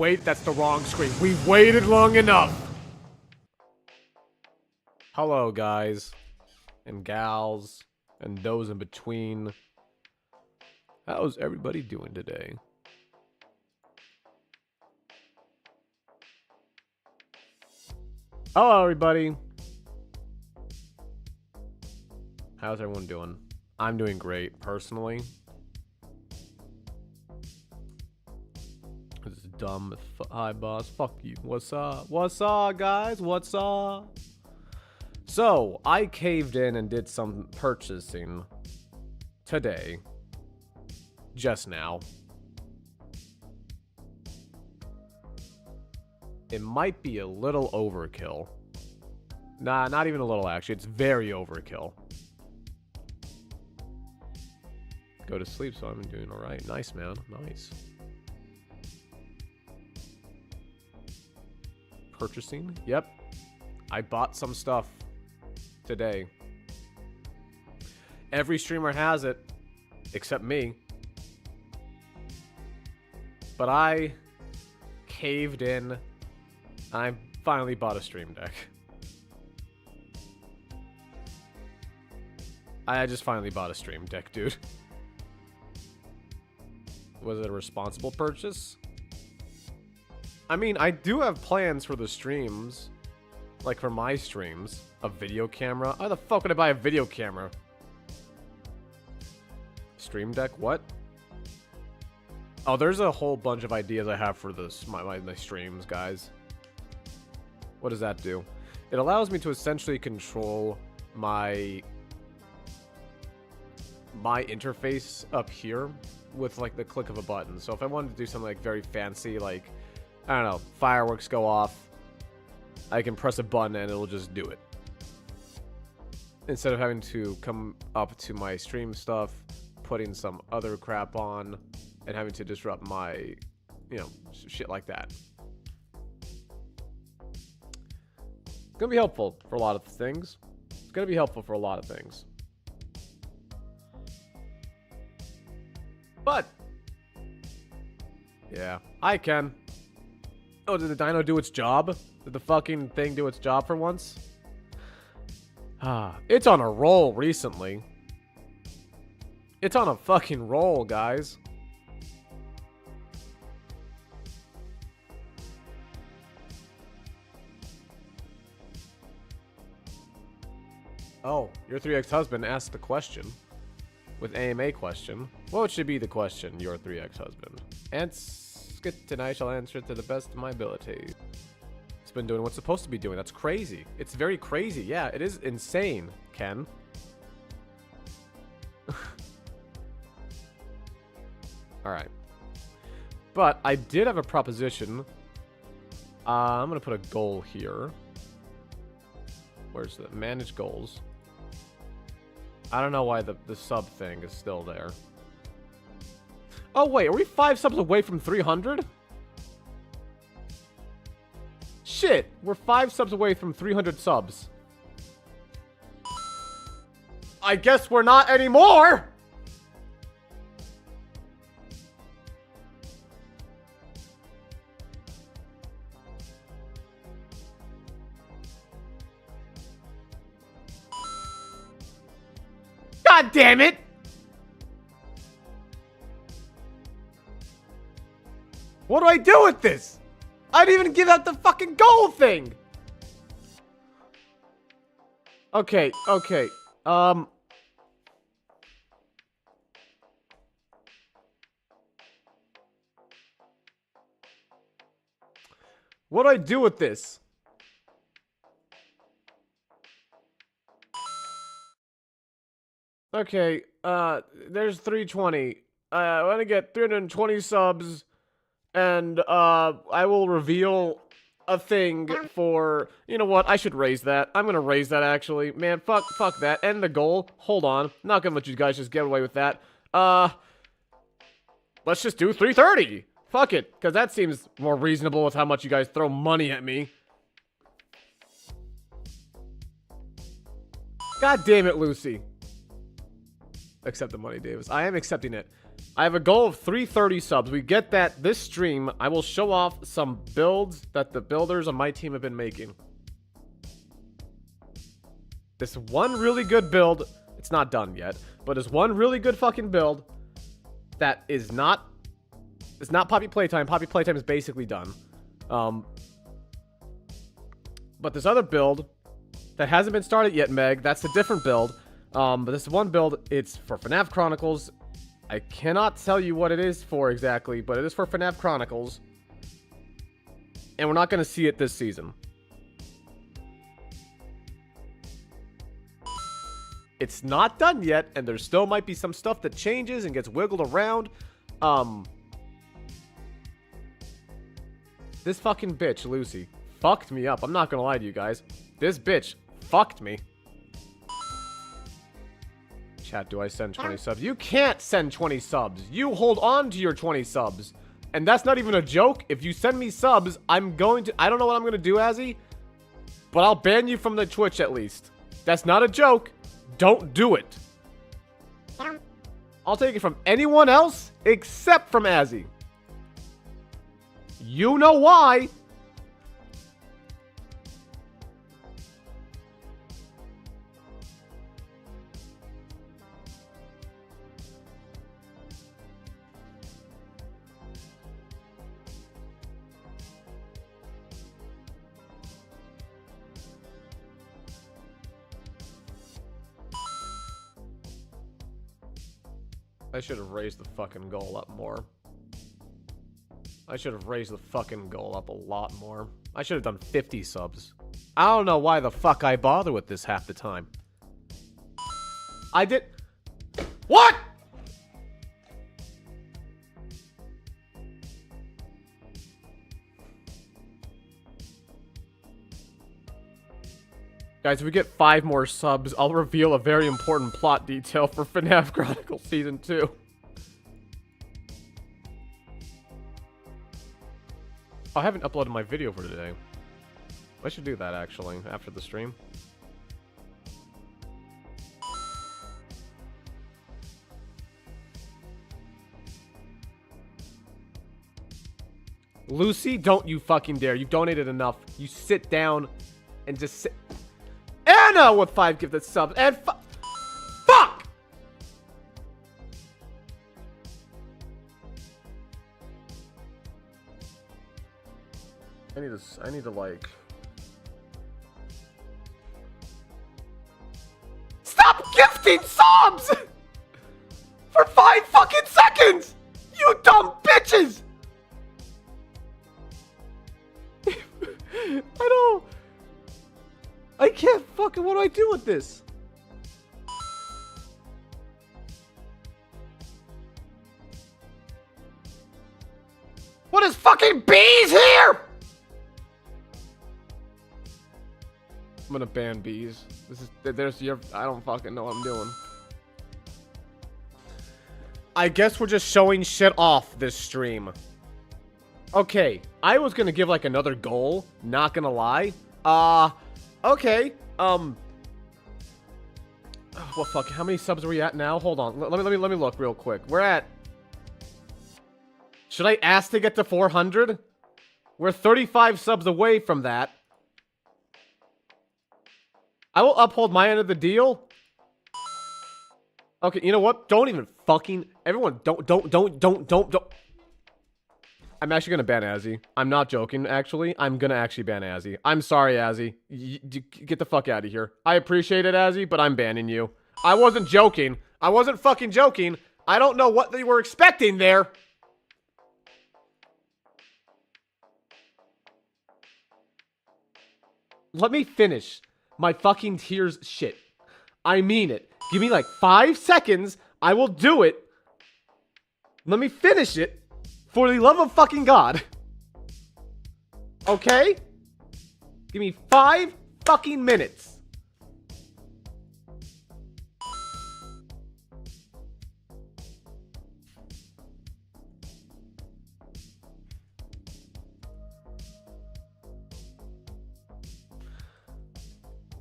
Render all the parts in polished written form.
wait, that's the wrong screen. We waited long enough. Hello, guys. And gals. And those in between. How's everybody doing today? Hello, everybody. How's everyone doing? I'm doing great, personally. This is dumb. Hi, boss. Fuck you. What's up? What's up, guys? What's up? So, I caved in and did some purchasing today. Just now. It might be a little overkill. Nah, not even a little, actually. It's very overkill. Go to sleep, so I'm doing alright. Nice, man. Nice. Purchasing? Yep. I bought some stuff today. Every streamer has it, except me. But I caved in. I finally bought a stream deck. I just finally bought a stream deck, dude. Was it a responsible purchase? I mean, I do have plans for the streams. Like, for my streams. A video camera? How the fuck would I buy a video camera? Stream deck? What? Oh, there's a whole bunch of ideas I have for this, my streams, guys. What does that do? It allows me to essentially control my interface up here with, like, the click of a button. So if I wanted to do something, like, very fancy, like, I don't know, fireworks go off, I can press a button and it'll just do it. Instead of having to come up to my stream stuff, putting some other crap on, and having to disrupt my, you know, shit like that. It's gonna be helpful for a lot of things. It's gonna be helpful for a lot of things. But, yeah, I can. Oh, did the dino do its job? Did the fucking thing do its job for once? Ah, it's on a roll recently. It's on a fucking roll, guys. Oh, your 3X husband asked the question. With AMA question. What should be the question, your 3X husband? Ask it and I shall answer it to the best of my ability. It's been doing what's supposed to be doing. That's crazy. It's very crazy. Yeah, it is insane, Ken. Alright. But I did have a proposition. I'm going to put a goal here. Where's the manage goals? I don't know why the sub thing is still there. Oh, wait. Are we 5 subs away from 300? Shit. We're 5 subs away from 300 subs. I guess we're not anymore! God damn it! What do I do with this? I didn't even give out the fucking goal thing! Okay, okay. What do I do with this? Okay, there's 320. I want to get 320 subs, and, I will reveal a thing for... You know what? I should raise that. I'm gonna raise that, actually. Man, fuck that. End the goal. Hold on. Not gonna let you guys just get away with that. Let's just do 330. Fuck it, because that seems more reasonable with how much you guys throw money at me. God damn it, Lucy. Accept the money, Davis. I am accepting it. I have a goal of 330 subs. We get that this stream. I will show off some builds that the builders on my team have been making. This one really good build. It's not done yet, but there's one really good fucking build that is not. It's not Poppy Playtime. Poppy Playtime is basically done. But this other build that hasn't been started yet, Meg. That's a different build. But this one build, it's for FNAF Chronicles. I cannot tell you what it is for exactly, but it is for FNAF Chronicles. And we're not going to see it this season. It's not done yet, and there still might be some stuff that changes and gets wiggled around. This fucking bitch, Lucy, fucked me up. I'm not gonna lie to you guys. This bitch fucked me. Chat, do I send 20 subs? You can't send 20 subs. You hold on to your 20 subs. And that's not even a joke. If you send me subs, I'm going to... I don't know what I'm going to do, Azzy. But I'll ban you from the Twitch at least. That's not a joke. Don't do it. I'll take it from anyone else except from Azzy. You know why. I should have raised the fucking goal up more. I should have raised the fucking goal up a lot more. I should have done 50 subs. I don't know why the fuck I bother with this half the time. I did... What?! Guys, if we get 5 more subs, I'll reveal a very important plot detail for FNAF Chronicles Season 2. I haven't uploaded my video for today. I should do that, actually, after the stream. Lucy, don't you fucking dare. You've donated enough. You sit down and just sit... Anna with 5 gifted subs. And fuck! I need to like... Stop gifting subs! For 5 fucking seconds! You dumb bitches! I can't fucking... What do I do with this? What is fucking bees here? I'm gonna ban bees. There's your... I don't fucking know what I'm doing. I guess we're just showing shit off this stream. Okay, I was gonna give like another goal, not gonna lie. Okay, well, fuck, how many subs are we at now? Hold on, let me look real quick. We're at... Should I ask to get to 400? We're 35 subs away from that. I will uphold my end of the deal. Okay, you know what? Don't even fucking... Everyone, don't. I'm actually gonna ban Azzy. I'm not joking, actually. I'm gonna actually ban Azzy. I'm sorry, Azzy. Get the fuck out of here. I appreciate it, Azzy, but I'm banning you. I wasn't joking. I wasn't fucking joking. I don't know what they were expecting there. Let me finish my fucking tears shit. I mean it. Give me like 5 seconds. I will do it. Let me finish it. For the love of fucking God. Okay? Give me 5 fucking minutes.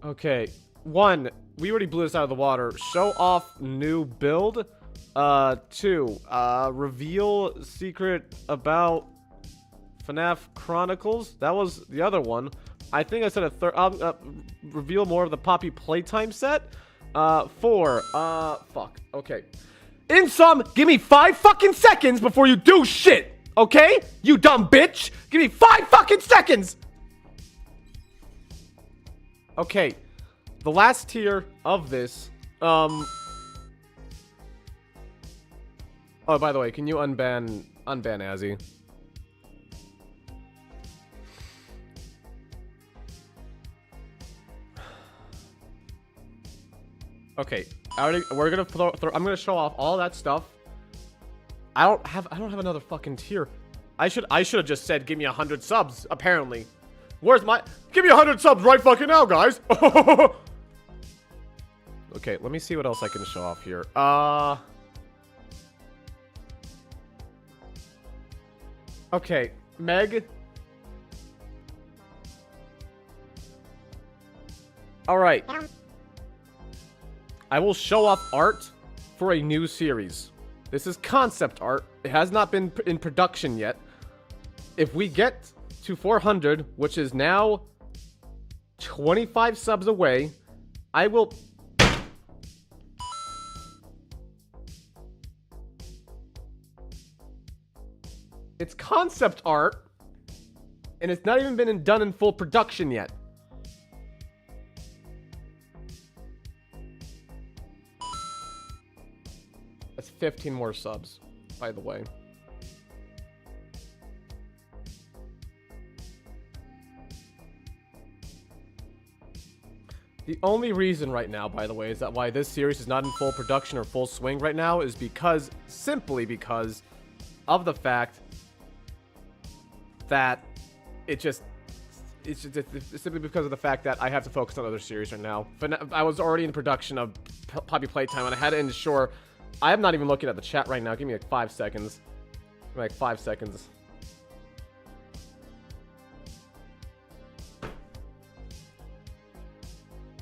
Okay. 1. We already blew this out of the water. Show off new build. 2. Reveal secret about FNAF Chronicles. That was the other one. I think I said a third. Reveal more of the Poppy Playtime set. 4. Fuck. Okay. In sum, give me 5 fucking seconds before you do shit. Okay? You dumb bitch. Give me 5 fucking seconds. Okay. The last tier of this. Oh, by the way, can you unban Azzy? Okay, we're gonna I'm gonna show off all that stuff. I don't have another fucking tier. I should have just said give me 100 subs. Apparently, where's my give me 100 subs right fucking now, guys? Okay, let me see what else I can show off here. Okay, Meg. All right. I will show off art for a new series. This is concept art. It has not been in production yet. If we get to 400, which is now 25 subs away, I will... It's concept art, and it's not even been done in full production yet. That's 15 more subs, by the way. The only reason right now, by the way, is that why this series is not in full production or full swing right now is because, simply because of the fact that it's simply because of the fact that I have to focus on other series right now. But I was already in production of Poppy Playtime, and I had to ensure. I am not even looking at the chat right now. Give me like 5 seconds. Like 5 seconds.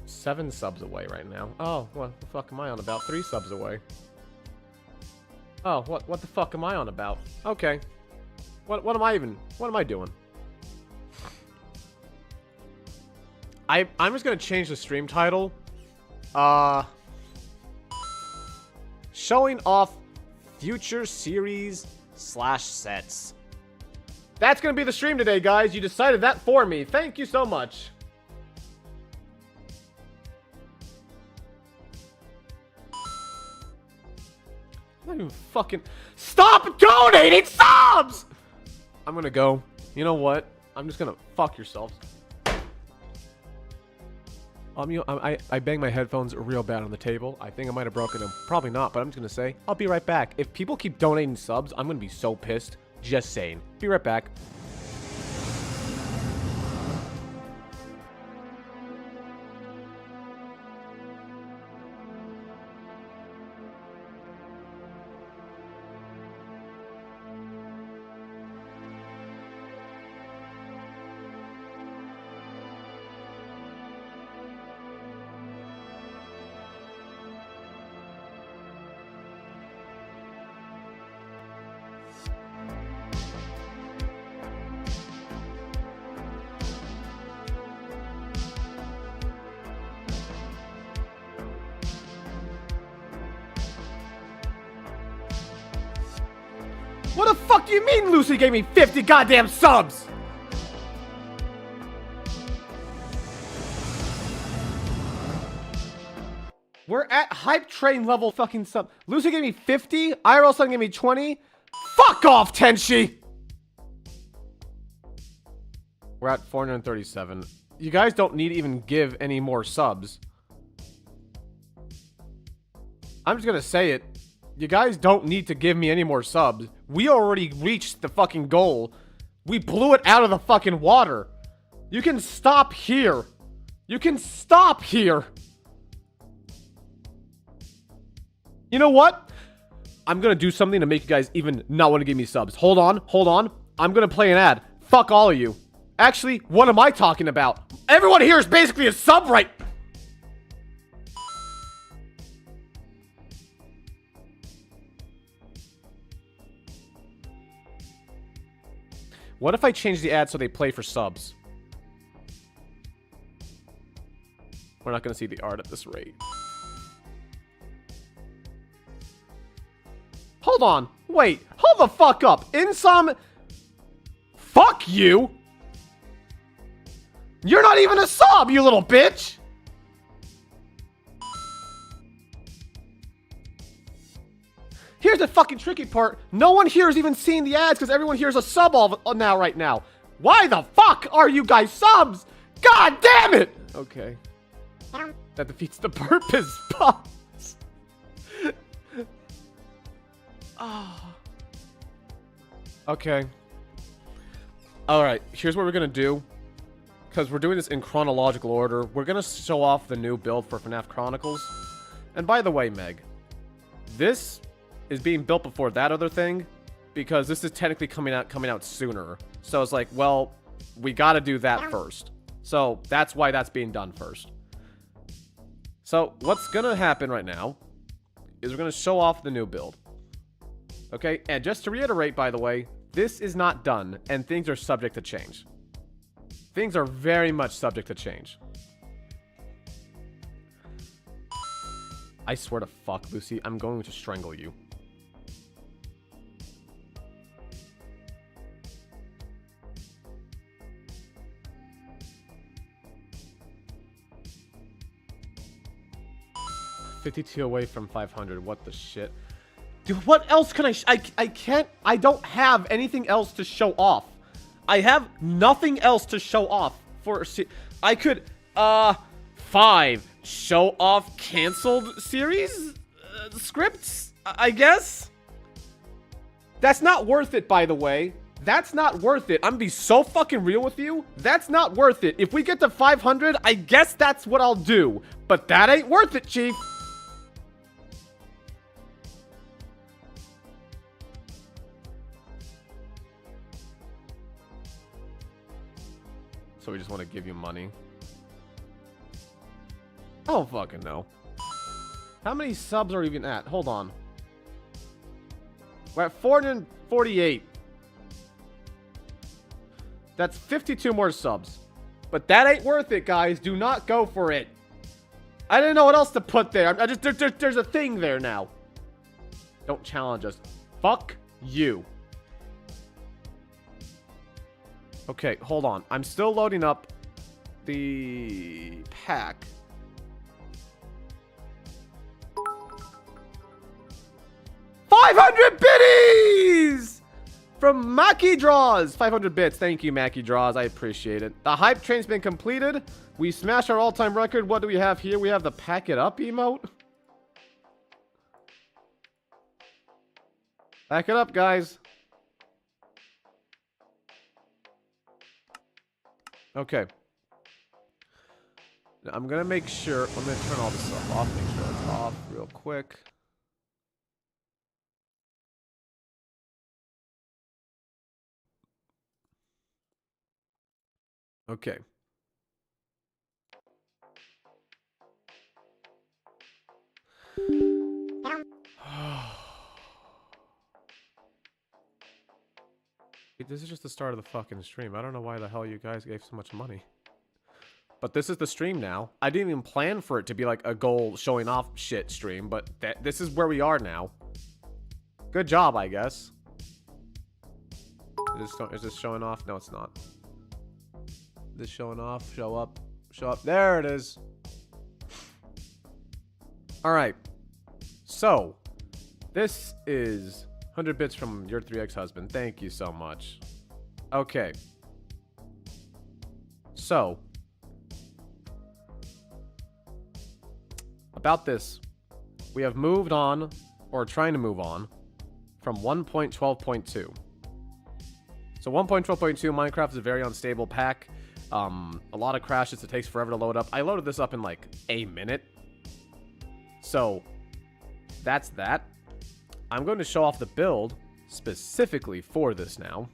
Seven subs away right now. Oh, what the fuck am I on about? 3 subs away. Oh, what the fuck am I on about? Okay. What am I doing? I'm just gonna change the stream title. Showing off future series / sets. That's gonna be the stream today, guys. You decided that for me. Thank you so much. I'm not even fucking... Stop donating subs! I'm gonna go. You know what? I'm just gonna fuck yourselves. I banged my headphones real bad on the table. I think I might have broken them. Probably not, but I'm just gonna say, I'll be right back. If people keep donating subs, I'm gonna be so pissed. Just saying. Be right back. What the fuck do you mean Lucy gave me 50 goddamn subs? We're at hype train level fucking sub. Lucy gave me 50. IRL Sun gave me 20. Fuck off, Tenshi! We're at 437. You guys don't need to even give any more subs. I'm just gonna say it. You guys don't need to give me any more subs. We already reached the fucking goal. We blew it out of the fucking water. You can stop here. You can stop here. You know what? I'm gonna do something to make you guys even not want to give me subs. Hold on. I'm gonna play an ad. Fuck all of you. Actually, what am I talking about? Everyone here is basically a sub right... What if I change the ad so they play for subs? We're not going to see the art at this rate. Hold on. Wait. Hold the fuck up. In some... Fuck you! You're not even a sub, you little bitch! Here's the fucking tricky part. No one here is even seeing the ads because everyone here is a sub right now. Why the fuck are you guys subs? God damn it! Okay. That defeats the purpose, boss. Oh. Okay. Alright, here's what we're gonna do. Because we're doing this in chronological order. We're gonna show off the new build for FNAF Chronicles. And by the way, Meg, this is being built before that other thing. Because this is technically coming out sooner. So it's like, well, we gotta do that first. So that's why that's being done first. So what's gonna happen right now is we're gonna show off the new build. Okay, and just to reiterate, by the way, this is not done, and things are subject to change. Things are very much subject to change. I swear to fuck, Lucy, I'm going to strangle you. $52 away from 500. What the shit? Dude, what else can I can't... I don't have anything else to show off. I have nothing else to show off for... I could... 5. Show off canceled series? Scripts? I guess? That's not worth it, by the way. That's not worth it. I'm gonna be so fucking real with you. That's not worth it. If we get to 500, I guess that's what I'll do. But that ain't worth it, Chief. So we just want to give you money. I don't fucking know. How many subs are we even at? Hold on. We're at 448. That's 52 more subs. But that ain't worth it, guys. Do not go for it. I didn't know what else to put there. There's a thing there now. Don't challenge us. Fuck you. Okay, hold on. I'm still loading up the pack. $500 biddies! From Mackie Draws. 500 bits. Thank you, Mackie Draws. I appreciate it. The hype train's been completed. We smashed our all-time record. What do we have here? We have the pack it up emote. Pack it up, guys. Okay. Now, I'm gonna make sure. I'm gonna turn all this stuff off. Make sure it's off real quick. Okay. This is just the start of the fucking stream. I don't know why the hell you guys gave so much money. But this is the stream now. I didn't even plan for it to be like a goal showing off shit stream, but this is where we are now. Good job, I guess. Is this showing off? No, it's not. This showing off. Show up. Show up. There it is. Alright. So, this is 100 bits from your 3X husband. Thank you so much. Okay. So, about this, we have moved on, or trying to move on, from 1.12.2. So 1.12.2 Minecraft is a very unstable pack. A lot of crashes. It takes forever to load up. I loaded this up in like a minute. So that's that. I'm going to show off the build specifically for this now.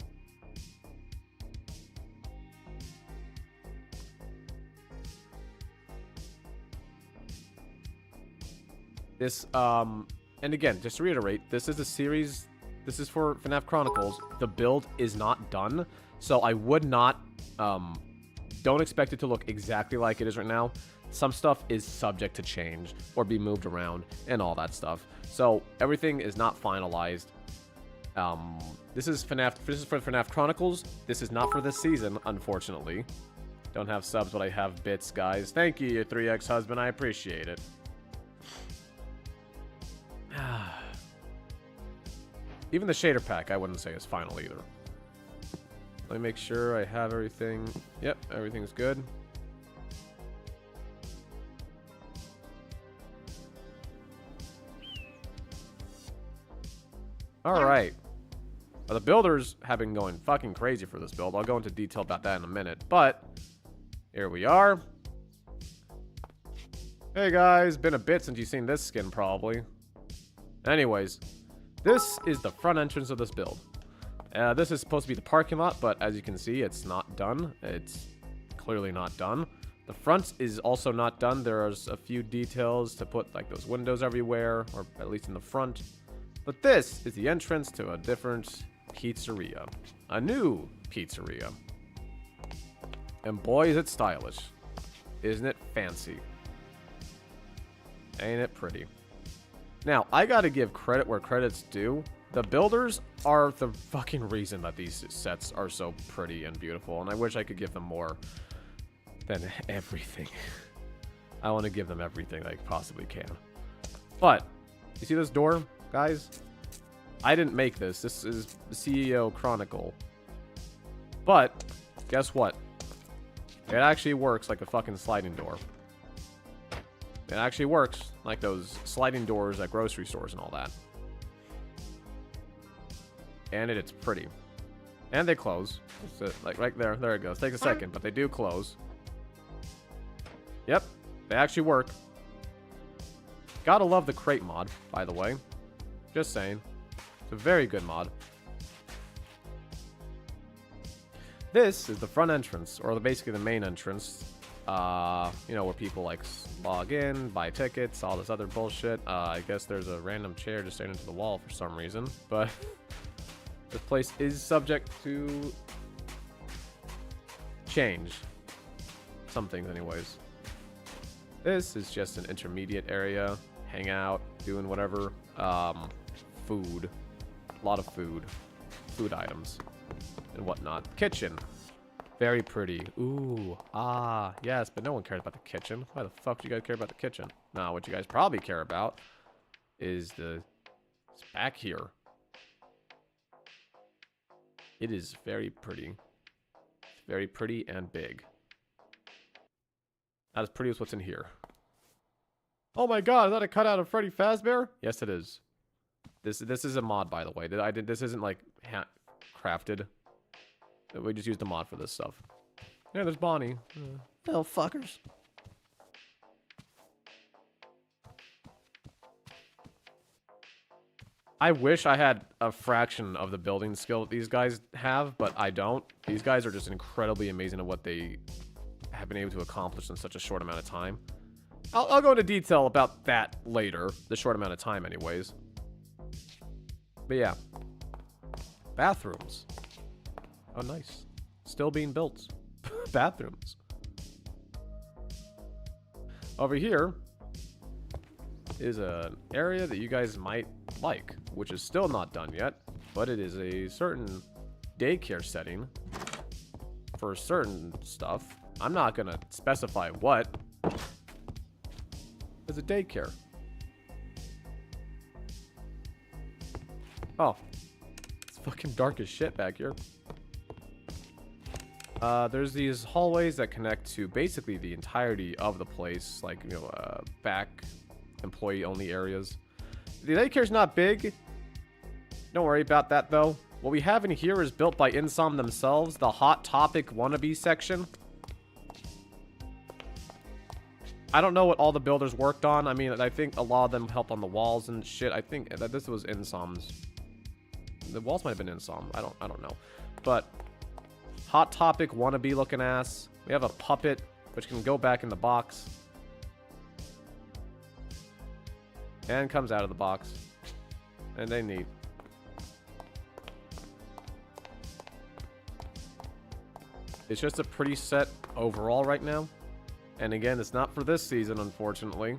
This, and again, just to reiterate, this is a series This is for FNAF Chronicles. The build is not done, so I would not, don't expect it to look exactly like it is right now. Some stuff is subject to change or be moved around and all that stuff. So everything is not finalized. This is for FNAF Chronicles. This is not for this season, unfortunately. Don't have subs, but I have bits, guys. Thank you, your 3X husband. I appreciate it. Even the shader pack, I wouldn't say is final either. Let me make sure I have everything. Yep, everything's good. Alright. The builders have been going fucking crazy for this build. I'll go into detail about that in a minute. But, here we are. Hey guys, been a bit since you've seen this skin probably. Anyways, this is the front entrance of this build. This is supposed to be the parking lot, but as you can see, it's not done. It's clearly not done. The front is also not done. There's a few details to put like those windows everywhere, or at least in the front. But this is the entrance to a different pizzeria. A new pizzeria. And boy, is it stylish. Isn't it fancy? Ain't it pretty? Now, I gotta give credit where credit's due. The builders are the fucking reason that these sets are so pretty and beautiful, and I wish I could give them more than everything. I want to give them everything I possibly can. But, you see this door, guys? I didn't make this. This is the CEO Chronicle. But, guess what? It actually works like a fucking sliding door. It actually works like those sliding doors at grocery stores and all that. And it's pretty. And they close. So, like right there. There it goes. Takes a second, but they do close. Yep. They actually work. Gotta love the crate mod, by the way. Just saying. It's a very good mod. This is the front entrance, or basically the main entrance. You know, where people like log in, buy tickets, all this other bullshit. I guess there's a random chair just standing to the wall for some reason, but this place is subject to change. Some things anyways. This is just an intermediate area. Hang out, doing whatever. Food. A lot of food. Food items. And whatnot. Kitchen. Very pretty. Ooh. Ah. Yes, but no one cares about the kitchen. Why the fuck do you guys care about the kitchen? Nah, what you guys probably care about is it's back here. It is very pretty. It's very pretty and big. Not as pretty as what's in here. Oh my god, is that a cutout of Freddy Fazbear? Yes, it is. This is a mod, by the way. This isn't like crafted. We just used the mod for this stuff. Yeah, there's Bonnie. Little fuckers. I wish I had a fraction of the building skill that these guys have, but I don't. These guys are just incredibly amazing at what they have been able to accomplish in such a short amount of time. I'll go into detail about that later. The short amount of time, anyways. But yeah. Bathrooms. Oh, nice. Still being built. Bathrooms. Over here is an area that you guys might like, which is still not done yet, but it is a certain daycare setting for certain stuff. I'm not gonna specify what. It's a daycare. Oh. It's fucking dark as shit back here. There's these hallways that connect to basically the entirety of the place, like, you know, back employee-only areas. The daycare's not big. Don't worry about that, though. What we have in here is built by Insom themselves, the Hot Topic wannabe section. I don't know what all the builders worked on. I mean, I think a lot of them helped on the walls and shit. I think that this was Insom's. The walls might have been Insom. I don't know. But Hot Topic wannabe looking ass. We have a puppet which can go back in the box. And comes out of the box. And they neat. It's just a pretty set overall right now. And again, it's not for this season, unfortunately.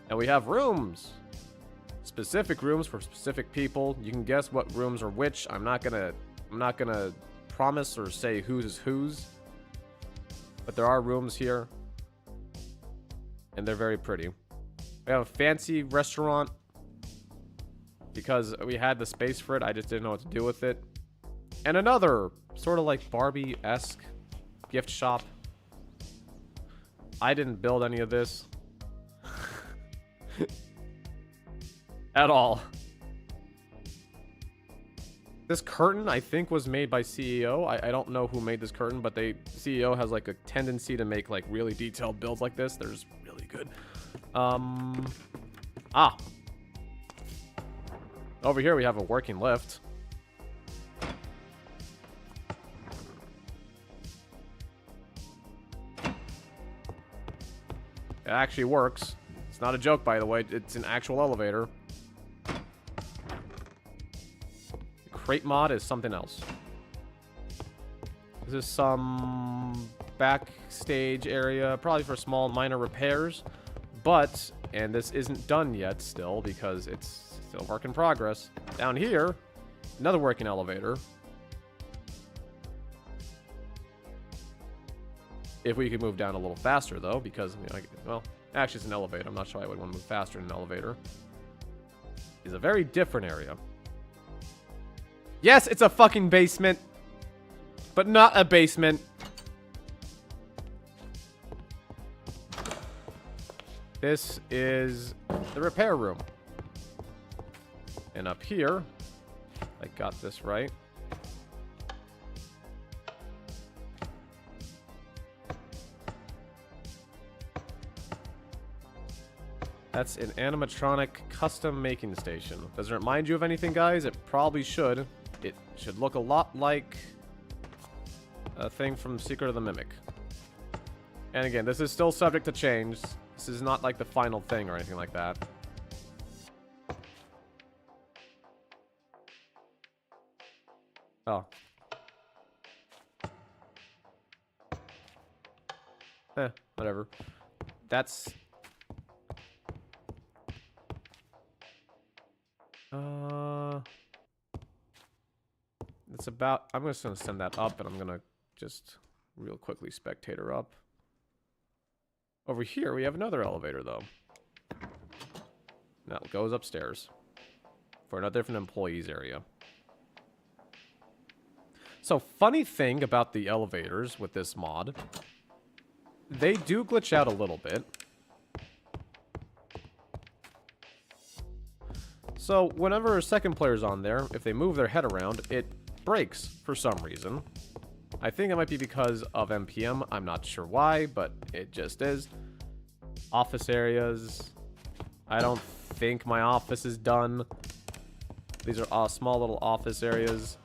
And we have rooms. Specific rooms for specific people. You can guess what rooms are which. I'm not gonna promise or say whose is whose. But there are rooms here. And they're very pretty. We have a fancy restaurant. Because we had the space for it, I just didn't know what to do with it. And another sort of like Barbie-esque gift shop. I didn't build any of this. At all. This curtain, I think, was made by CEO. I don't know who made this curtain, but CEO has like a tendency to make like really detailed builds like this. They're just really good. Over here we have a working lift. It actually works. It's not a joke, by the way. It's an actual elevator. Crate mod is something else. This is some backstage area, probably for small minor repairs. But, and this isn't done yet still, because it's still a work in progress. Down here, another working elevator. If we could move down a little faster, though, because, you know, well, actually it's an elevator. I'm not sure I would want to move faster in an elevator. It's a very different area. Yes, it's a fucking basement. But not a basement. This is the repair room. And up here, I got this right. That's an animatronic custom making station. Does it remind you of anything, guys? It probably should. It should look a lot like a thing from Secret of the Mimic. And again, this is still subject to change. This is not like the final thing or anything like that. Oh. Whatever. That's... It's about... I'm just gonna send that up, and I'm gonna just real quickly spectator up. Over here, we have another elevator, though. That goes upstairs for another different employees area. So, funny thing about the elevators with this mod, they do glitch out a little bit. So, whenever a second player's on there, if they move their head around, it breaks for some reason. I think it might be because of NPM. I'm not sure why, but it just is. Office areas. I don't think my office is done. These are all small little office areas.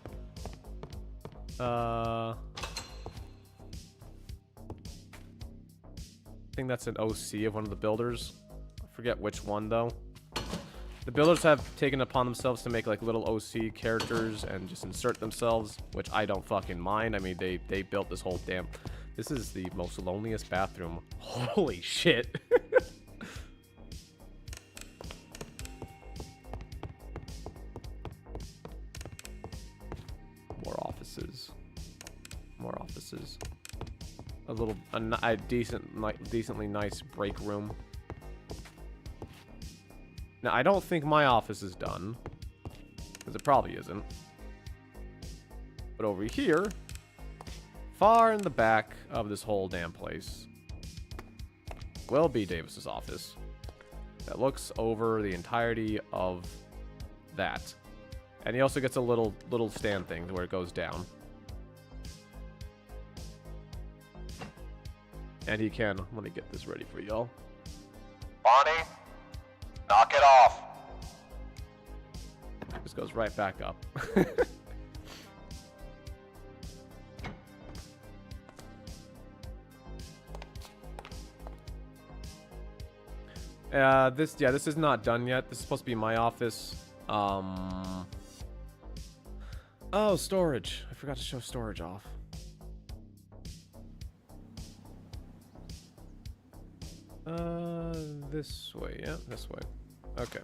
I think that's an OC of one of the builders. I forget which one, though. The builders have taken upon themselves to make like little OC characters and just insert themselves, which I don't fucking mind. I mean, they built this whole damn... This is the most loneliest bathroom. Holy shit. More offices. More offices. A decently nice break room. Now, I don't think my office is done. Because it probably isn't. But over here, far in the back of this whole damn place, will be Davis's office. That looks over the entirety of that. And he also gets a little stand thing where it goes down. And he can, let me get this ready for y'all. Bonnie, knock it off. Just goes right back up. This is not done yet. This is supposed to be my office. Oh, storage. I forgot to show storage off. This way. Yeah, this way. Okay.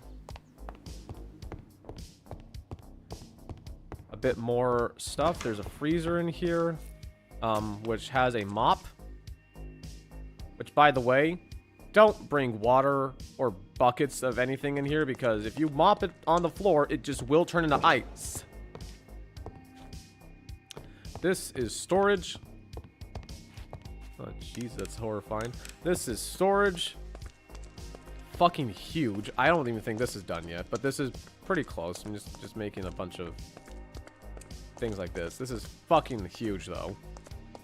A bit more stuff. There's a freezer in here, which has a mop. Which, by the way, don't bring water or buckets of anything in here, because if you mop it on the floor, it just will turn into ice. This is storage. Oh, jeez, that's horrifying. This is storage. Fucking huge. I don't even think this is done yet, but this is pretty close. I'm just making a bunch of things like this. This is fucking huge, though.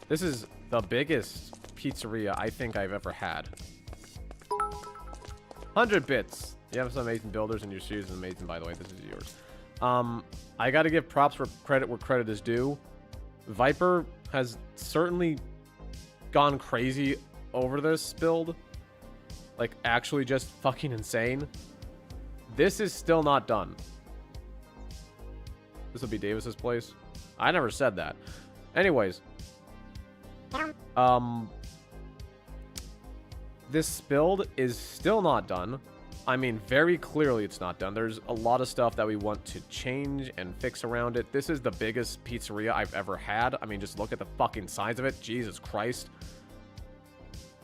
This is the biggest pizzeria I think I've ever had. 100 bits. You have some amazing builders, and your series is amazing, by the way. This is yours. I gotta give props for credit where credit is due. Viper has certainly gone crazy over this build. Like, actually just fucking insane. This is still not done. This will be Davis's place. I never said that. Anyways. This build is still not done. I mean, very clearly it's not done. There's a lot of stuff that we want to change and fix around it. This is the biggest pizzeria I've ever had. I mean, just look at the fucking size of it. Jesus Christ.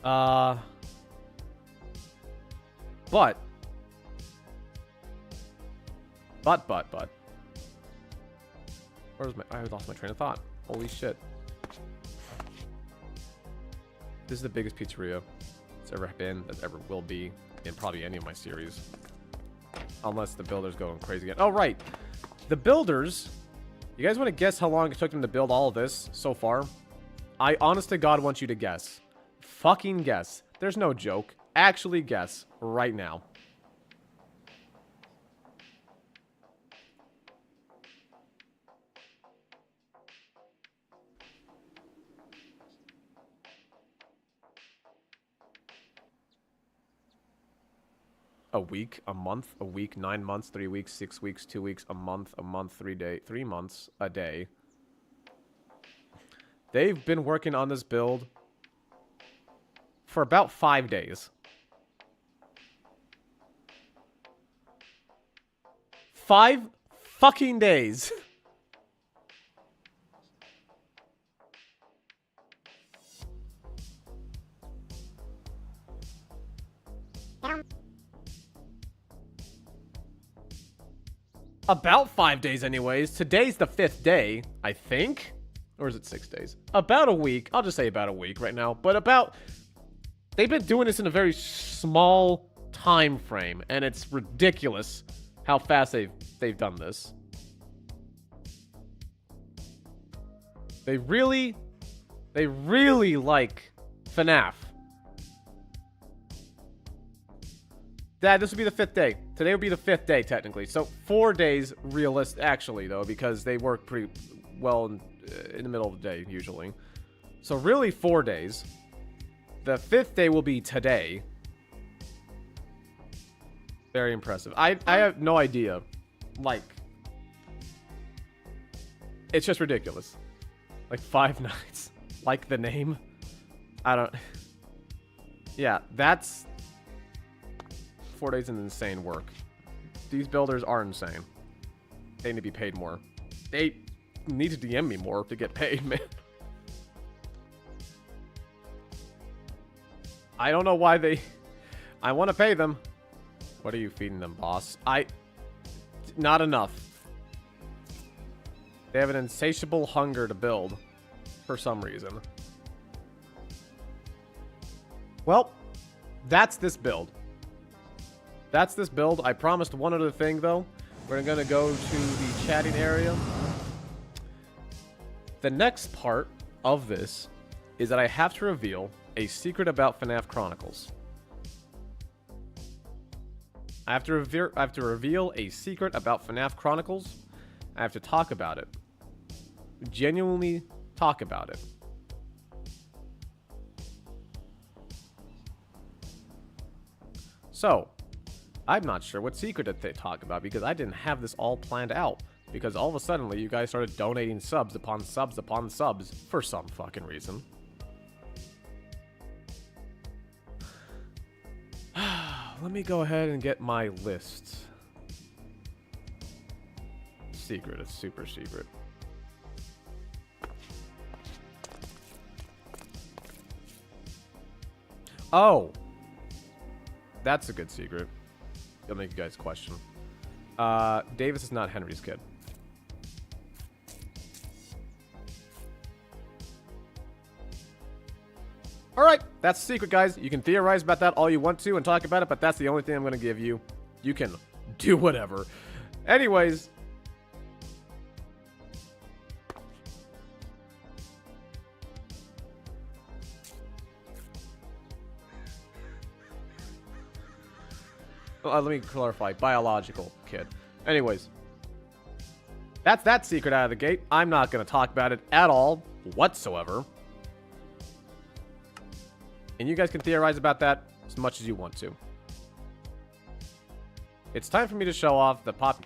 But where's my... I lost my train of thought. Holy shit. This is the biggest pizzeria it's ever been, that ever will be, in probably any of my series. Unless the builder's going crazy again. Oh, right. The builders... You guys want to guess how long it took them to build all of this so far? I, honest to God, want you to guess. Fucking guess. There's no joke. Actually guess right now. A week, a month, a week, 9 months, 3 weeks, 6 weeks, 2 weeks, a month, 3 months, a day. They've been working on this build for about 5 days. 5 fucking days. About 5 days anyways. Today's the 5th day, I think. Or is it 6 days? About a week. I'll just say about a week right now. But about... They've been doing this in a very small time frame. And it's ridiculous how fast they've done this. They really like FNAF. Dad, this would be the 5th day. Today would be the 5th day, technically. So, 4 days, realistic, actually, though, because they work pretty well in the middle of the day, usually. So, really, 4 days. The 5th day will be today. Very impressive. I have no idea. Like, it's just ridiculous. Like, 5 nights. Like the name. I don't... Yeah, that's... 4 days in insane work. These builders are insane. They need to be paid more. They need to DM me more to get paid, man. I don't know why they... I want to pay them. What are you feeding them, boss? Not enough. They have an insatiable hunger to build. For some reason. Well, that's this build. That's this build. I promised one other thing, though. We're going to go to the chatting area. The next part of this is that I have to reveal a secret about FNAF Chronicles. I have to reveal a secret about FNAF Chronicles. I have to talk about it. Genuinely talk about it. So... I'm not sure what secret that they talk about because I didn't have this all planned out. Because all of a sudden, you guys started donating subs upon subs upon subs for some fucking reason. let me go ahead and get my list. Secret. It's super secret. Oh. That's a good secret. It'll make you guys question. Davis is not Henry's kid. Alright, that's the secret, guys. You can theorize about that all you want to and talk about it, but that's the only thing I'm going to give you. You can do whatever. Anyways. Let me clarify. Biological kid. Anyways. That's that secret out of the gate. I'm not going to talk about it at all whatsoever. And you guys can theorize about that as much as you want to. It's time for me to show off the pop...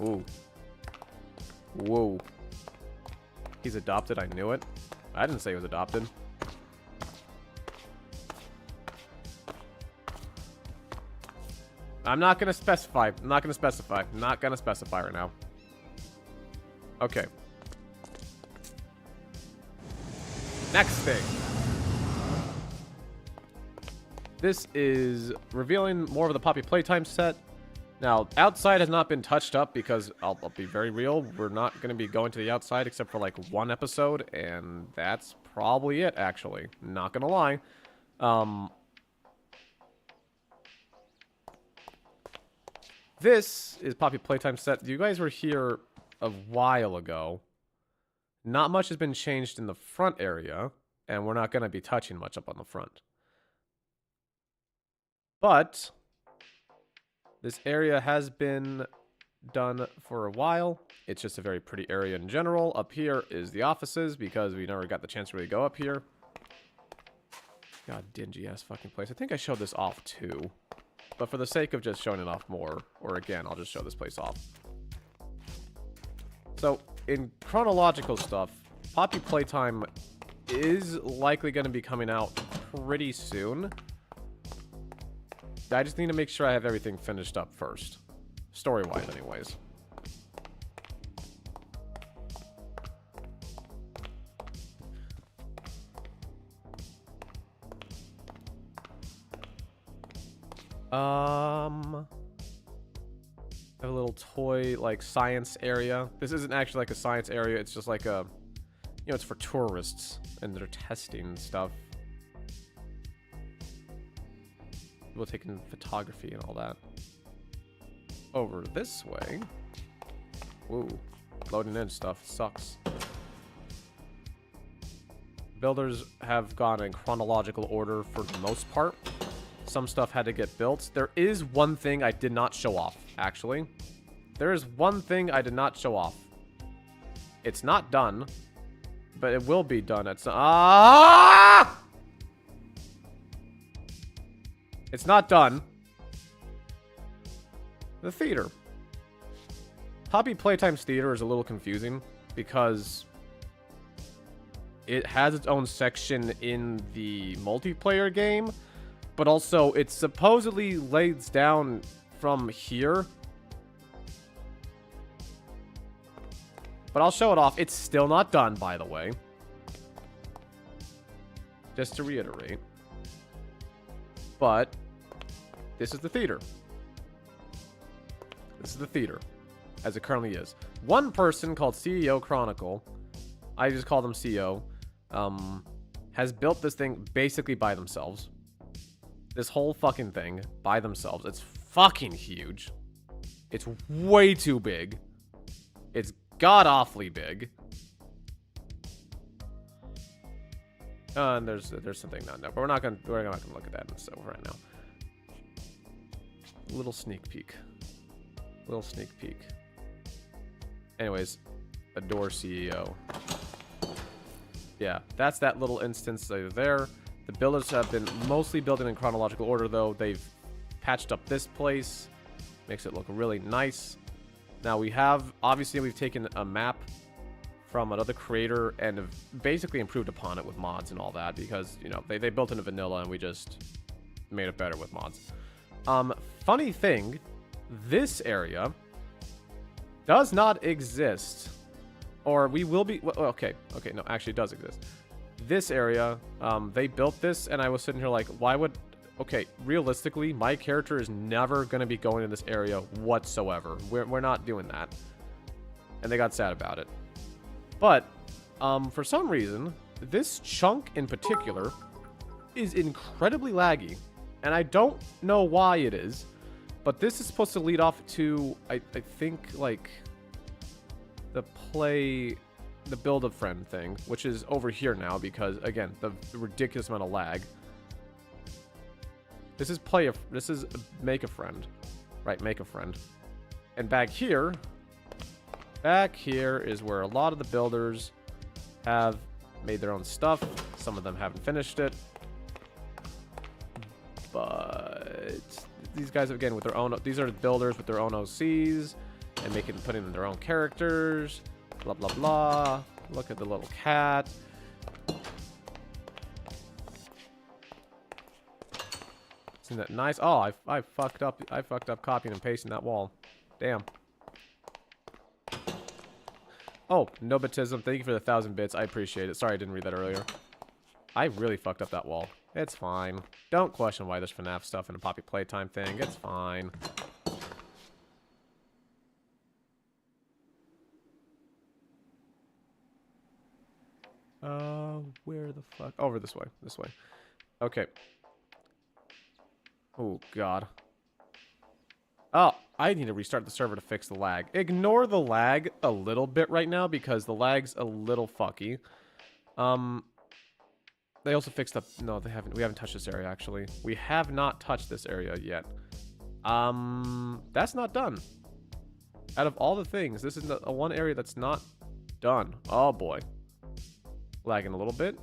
Ooh. Whoa. He's adopted, I knew it. I didn't say he was adopted. I'm not going to specify. I'm not going to specify. I'm not going to specify right now. Okay. Next thing. This is revealing more of the Poppy Playtime set. Now, outside has not been touched up because, I'll be very real, we're not going to be going to the outside except for like one episode, and that's probably it, actually. Not going to lie. This is Poppy Playtime set. You guys were here a while ago. Not much has been changed in the front area, and we're not going to be touching much up on the front. But this area has been done for a while. It's just a very pretty area in general. Up here is the offices because we never got the chance to really go up here. God, dingy ass fucking place. I think I showed this off too. But for the sake of just showing it off more, or again, I'll just show this place off. So, in chronological stuff, Poppy Playtime is likely going to be coming out pretty soon. I just need to make sure I have everything finished up first. Story-wise, anyways. I have a little toy, like, science area. This isn't actually like a science area. It's just like a, you know, it's for tourists and they're testing stuff. People taking photography and all that. Over this way. Woo. Loading in stuff sucks. Builders have gone in chronological order for the most part. Some stuff had to get built. There is one thing I did not show off, actually. There is one thing I did not show off. It's not done, but it will be done at some... Ah! It's not done. The theater. Poppy Playtime's theater is a little confusing because it has its own section in the multiplayer game, but also it supposedly lays down from here. But I'll show it off. It's still not done, by the way. Just to reiterate. But this is the theater. This is the theater, as it currently is. One person called CEO Chronicle, I just call them CEO, has built this thing basically by themselves. This whole fucking thing by themselves. It's fucking huge. It's way too big. It's god-awfully big. And there's something down there, but we're not gonna look at that so right now. Little sneak peek. Little sneak peek. Anyways, adore CEO. Yeah, that's that little instance there. The builders have been mostly building in chronological order, though. They've patched up this place. Makes it look really nice. Now, obviously, we've taken a map from another creator and have basically improved upon it with mods and all that because, you know, they built in a vanilla and we just made it better with mods. Funny thing, this area does not exist. Or we will be... Well, okay, no, actually it does exist. This area, they built this, and I was sitting here like, why would... Okay, realistically, my character is never going to be going to this area whatsoever. We're not doing that. And they got sad about it. But, for some reason, this chunk in particular is incredibly laggy. And I don't know why it is. But this is supposed to lead off to, I think, like, the build a friend thing, which is over here now because, again, the ridiculous amount of lag. This is make a friend. Right, make a friend. And back here is where a lot of the builders have made their own stuff. Some of them haven't finished it. But these guys, again, with their own... These are builders with their own OCs and putting in their own characters. Blah, blah, blah. Look at the little cat. Isn't that nice? Oh, I fucked up. I fucked up copying and pasting that wall. Damn. Oh, Nobitism. Thank you for the 1,000 bits. I appreciate it. Sorry I didn't read that earlier. I really fucked up that wall. It's fine. Don't question why there's FNAF stuff in a Poppy Playtime thing. It's fine. Where the fuck? Over this way. This way. Okay. Oh, God. Oh, I need to restart the server to fix the lag. Ignore the lag a little bit right now because the lag's a little fucky. They also fixed up... No, they haven't. We haven't touched this area, actually. We have not touched this area yet. That's not done. Out of all the things, this is the one area that's not done. Oh, boy. Lagging a little bit.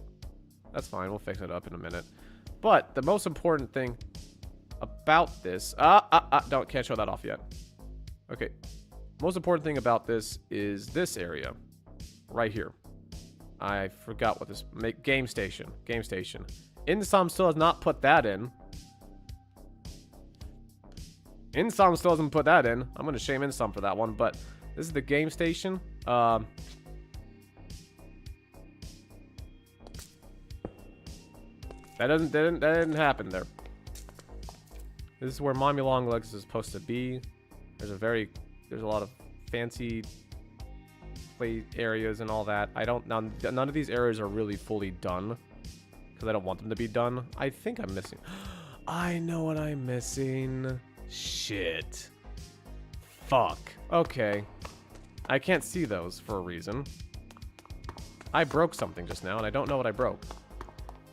That's fine. We'll fix it up in a minute. But the most important thing about this... can't show that off yet. Okay. Most important thing about this is this area. Right here. I forgot what this... Game station. Game station. Insom still has not put that in. Insom still hasn't put that in. I'm going to shame Insom for that one, but this is the game station. That didn't happen there. This is where Mommy Longlegs is supposed to be. There's a lot of fancy play areas and all that. None of these areas are really fully done because I don't want them to be done. I think I'm missing. I know what I'm missing. Shit. Fuck. Okay. I can't see those for a reason. I broke something just now and I don't know what I broke.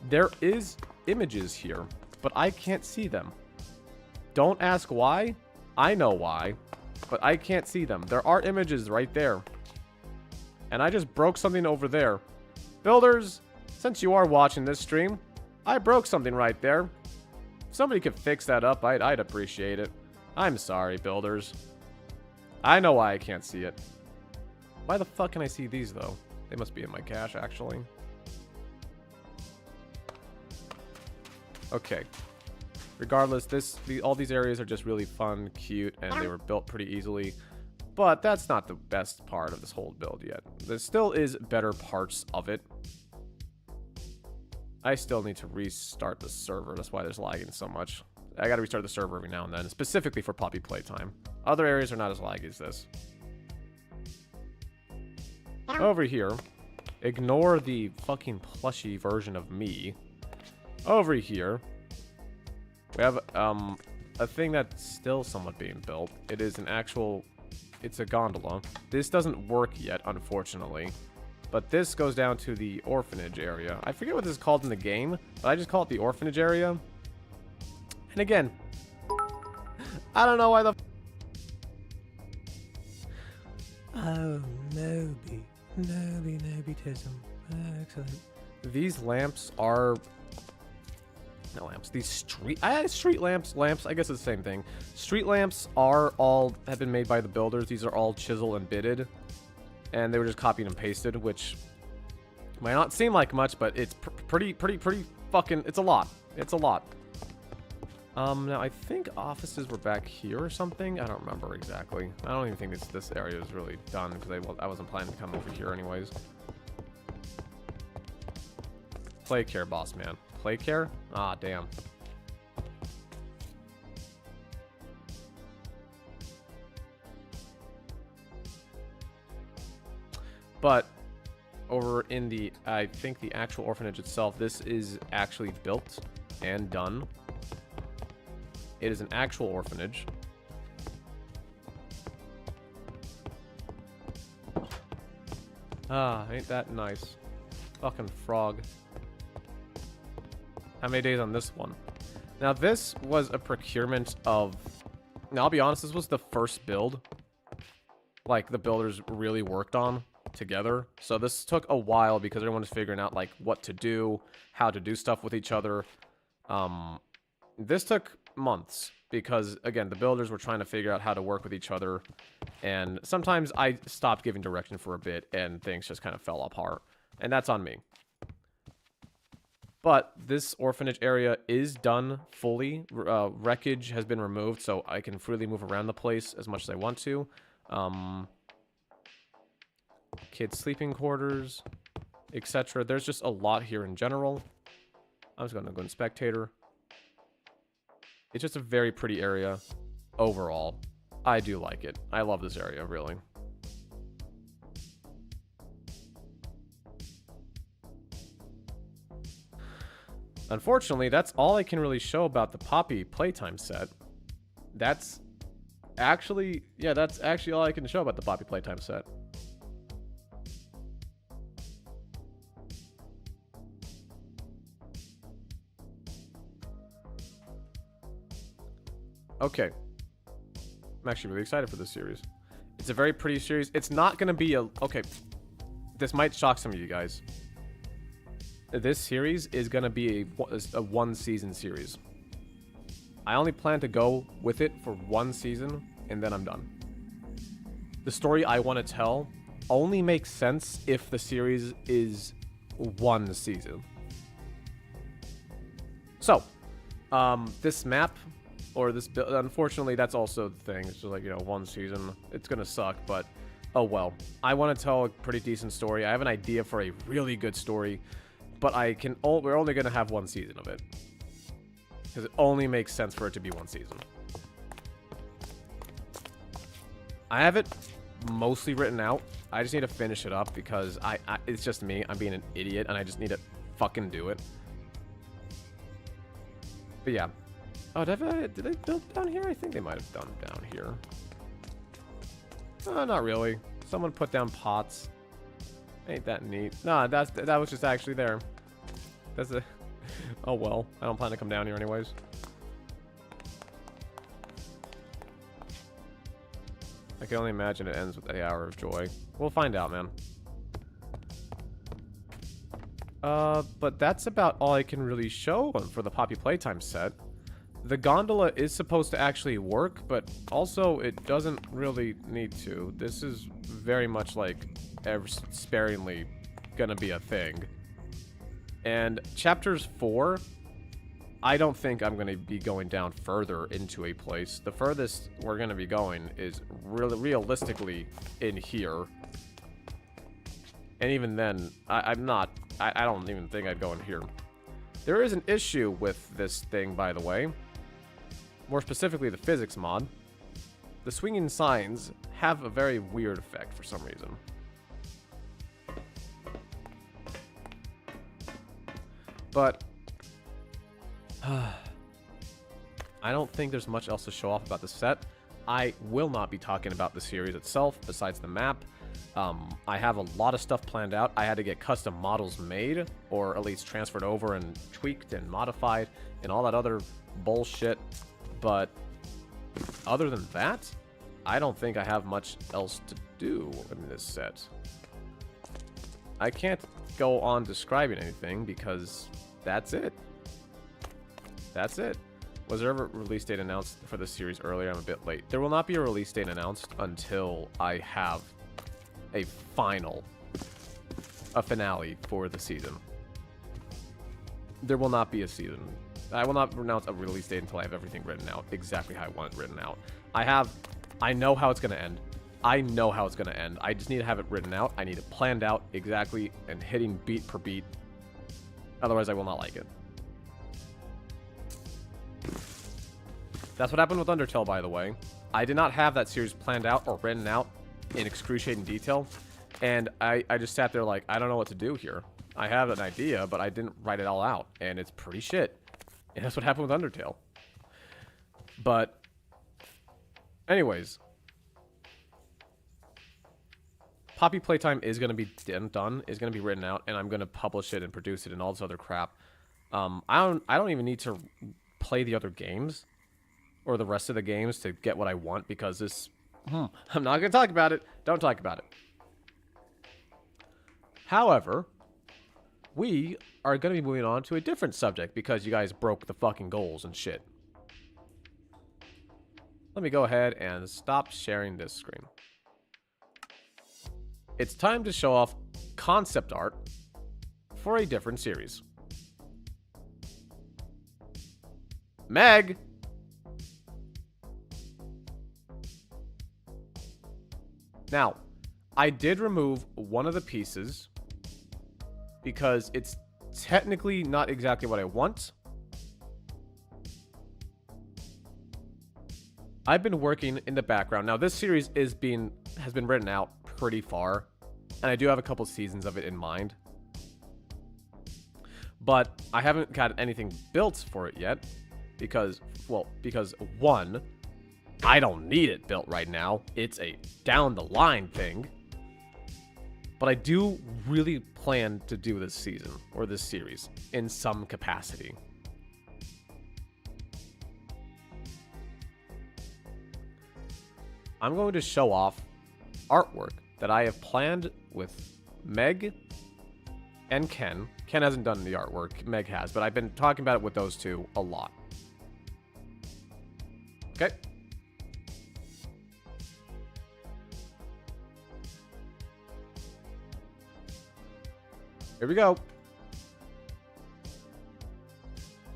There is images here, but I can't see them. Don't ask why. I know why, but I can't see them. There are images right there. And I just broke something over there. Builders, since you are watching this stream, I broke something right there. If somebody could fix that up, I'd appreciate it. I'm sorry, builders. I know why I can't see it. Why the fuck can I see these, though? They must be in my cache, actually. Okay. Regardless, all these areas are just really fun, cute, and they were built pretty easily. But that's not the best part of this whole build yet. There still is better parts of it. I still need to restart the server. That's why there's lagging so much. I gotta restart the server every now and then, specifically for Poppy Playtime. Other areas are not as laggy as this. Over here, ignore the fucking plushy version of me. Over here, we have a thing that's still somewhat being built. It is it's a gondola. This doesn't work yet, unfortunately. But this goes down to the orphanage area. I forget what this is called in the game, but I just call it the orphanage area. And again, I don't know why the... Oh, Nobitism. Excellent. These lamps are... No lamps. These street lamps. I guess it's the same thing. Street lamps have been made by the builders. These are all chisel and bitted. And they were just copied and pasted, which might not seem like much, but it's pretty fucking... It's a lot. It's a lot. Now I think offices were back here or something. I don't remember exactly. I don't even think this area is really done because I wasn't planning to come over here anyways. Play care, boss man. Play care? Ah, damn. But over in the, I think the actual orphanage itself, this is actually built and done. It is an actual orphanage. Ah, ain't that nice. Fucking frog. How many days on this one? Now this was a procurement of... Now I'll be honest, this was the first build. Like, the builders really worked on together. So this took a while because everyone was figuring out, like, what to do, how to do stuff with each other. This took months because, again, the builders were trying to figure out how to work with each other. And sometimes I stopped giving direction for a bit and things just kind of fell apart. And that's on me. But this orphanage area is done fully. Wreckage has been removed, so I can freely move around the place as much as I want to. Kids' sleeping quarters, etc. There's just a lot here in general. I'm just going to go in spectator. It's just a very pretty area overall. I do like it. I love this area, really. Unfortunately, that's all I can really show about the Poppy Playtime set. That's actually, yeah, that's actually all I can show about the Poppy Playtime set. Okay. I'm actually really excited for this series. It's a very pretty series. It's not going to be a... Okay. This might shock some of you guys. This series is going to be a one-season series. I only plan to go with it for one season, and then I'm done. The story I want to tell only makes sense if the series is one season. So, this map, or this build, unfortunately, that's also the thing. It's just like, you know, one season. It's going to suck, but oh well. I want to tell a pretty decent story. I have an idea for a really good story. But we're only going to have one season of it. Because it only makes sense for it to be one season. I have it mostly written out. I just need to finish it up because it's just me. I'm being an idiot and I just need to fucking do it. But yeah. Oh, did they build down here? I think they might have done down here. Not really. Someone put down pots. Ain't that neat? Nah, that was just actually there. That's a... Oh well, I don't plan to come down here anyways. I can only imagine it ends with the Hour of Joy. We'll find out, man. But that's about all I can really show for the Poppy Playtime set. The gondola is supposed to actually work, but also it doesn't really need to. This is very much like sparingly gonna be a thing. And chapters 4, I don't think I'm gonna be going down further into a place. The furthest we're gonna be going is really realistically in here. And even then, I don't even think I'd go in here. There is an issue with this thing, by the way. More specifically, the physics mod. The swinging signs have a very weird effect for some reason. But I don't think there's much else to show off about the set. I will not be talking about the series itself besides the map. I have a lot of stuff planned out. I had to get custom models made, or at least transferred over and tweaked and modified and all that other bullshit. But other than that, I don't think I have much else to do in this set. I can't go on describing anything because that's it. That's it. Was there ever a release date announced for the series earlier? I'm a bit late. There will not be a release date announced until I have a finale for the season. There will not be a season I will not announce a release date until I have everything written out, exactly how I want it written out. I know how it's going to end. I know how it's going to end. I just need to have it written out. I need it planned out exactly and hitting beat per beat. Otherwise, I will not like it. That's what happened with Undertale, by the way. I did not have that series planned out or written out in excruciating detail. And I just sat there like, I don't know what to do here. I have an idea, but I didn't write it all out. And it's pretty shit. And that's what happened with Undertale. But, anyways. Poppy Playtime is going to be done, is going to be written out, and I'm going to publish it and produce it and all this other crap. I don't even need to play the other games or the rest of the games to get what I want because this... I'm not going to talk about it. Don't talk about it. However, we are going to be moving on to a different subject because you guys broke the fucking goals and shit. Let me go ahead and stop sharing this screen. It's time to show off concept art for a different series. Meg! Now, I did remove one of the pieces because it's technically not exactly what I want. I've been working in the background. Now, this series has been written out pretty far, and I do have a couple seasons of it in mind. But I haven't got anything built for it yet because one, I don't need it built right now. It's a down the line thing. But I do really plan to do this season or this series in some capacity. I'm going to show off artwork that I have planned with Meg and Ken. Ken hasn't done the artwork, Meg has, but I've been talking about it with those two a lot. Okay. Here we go.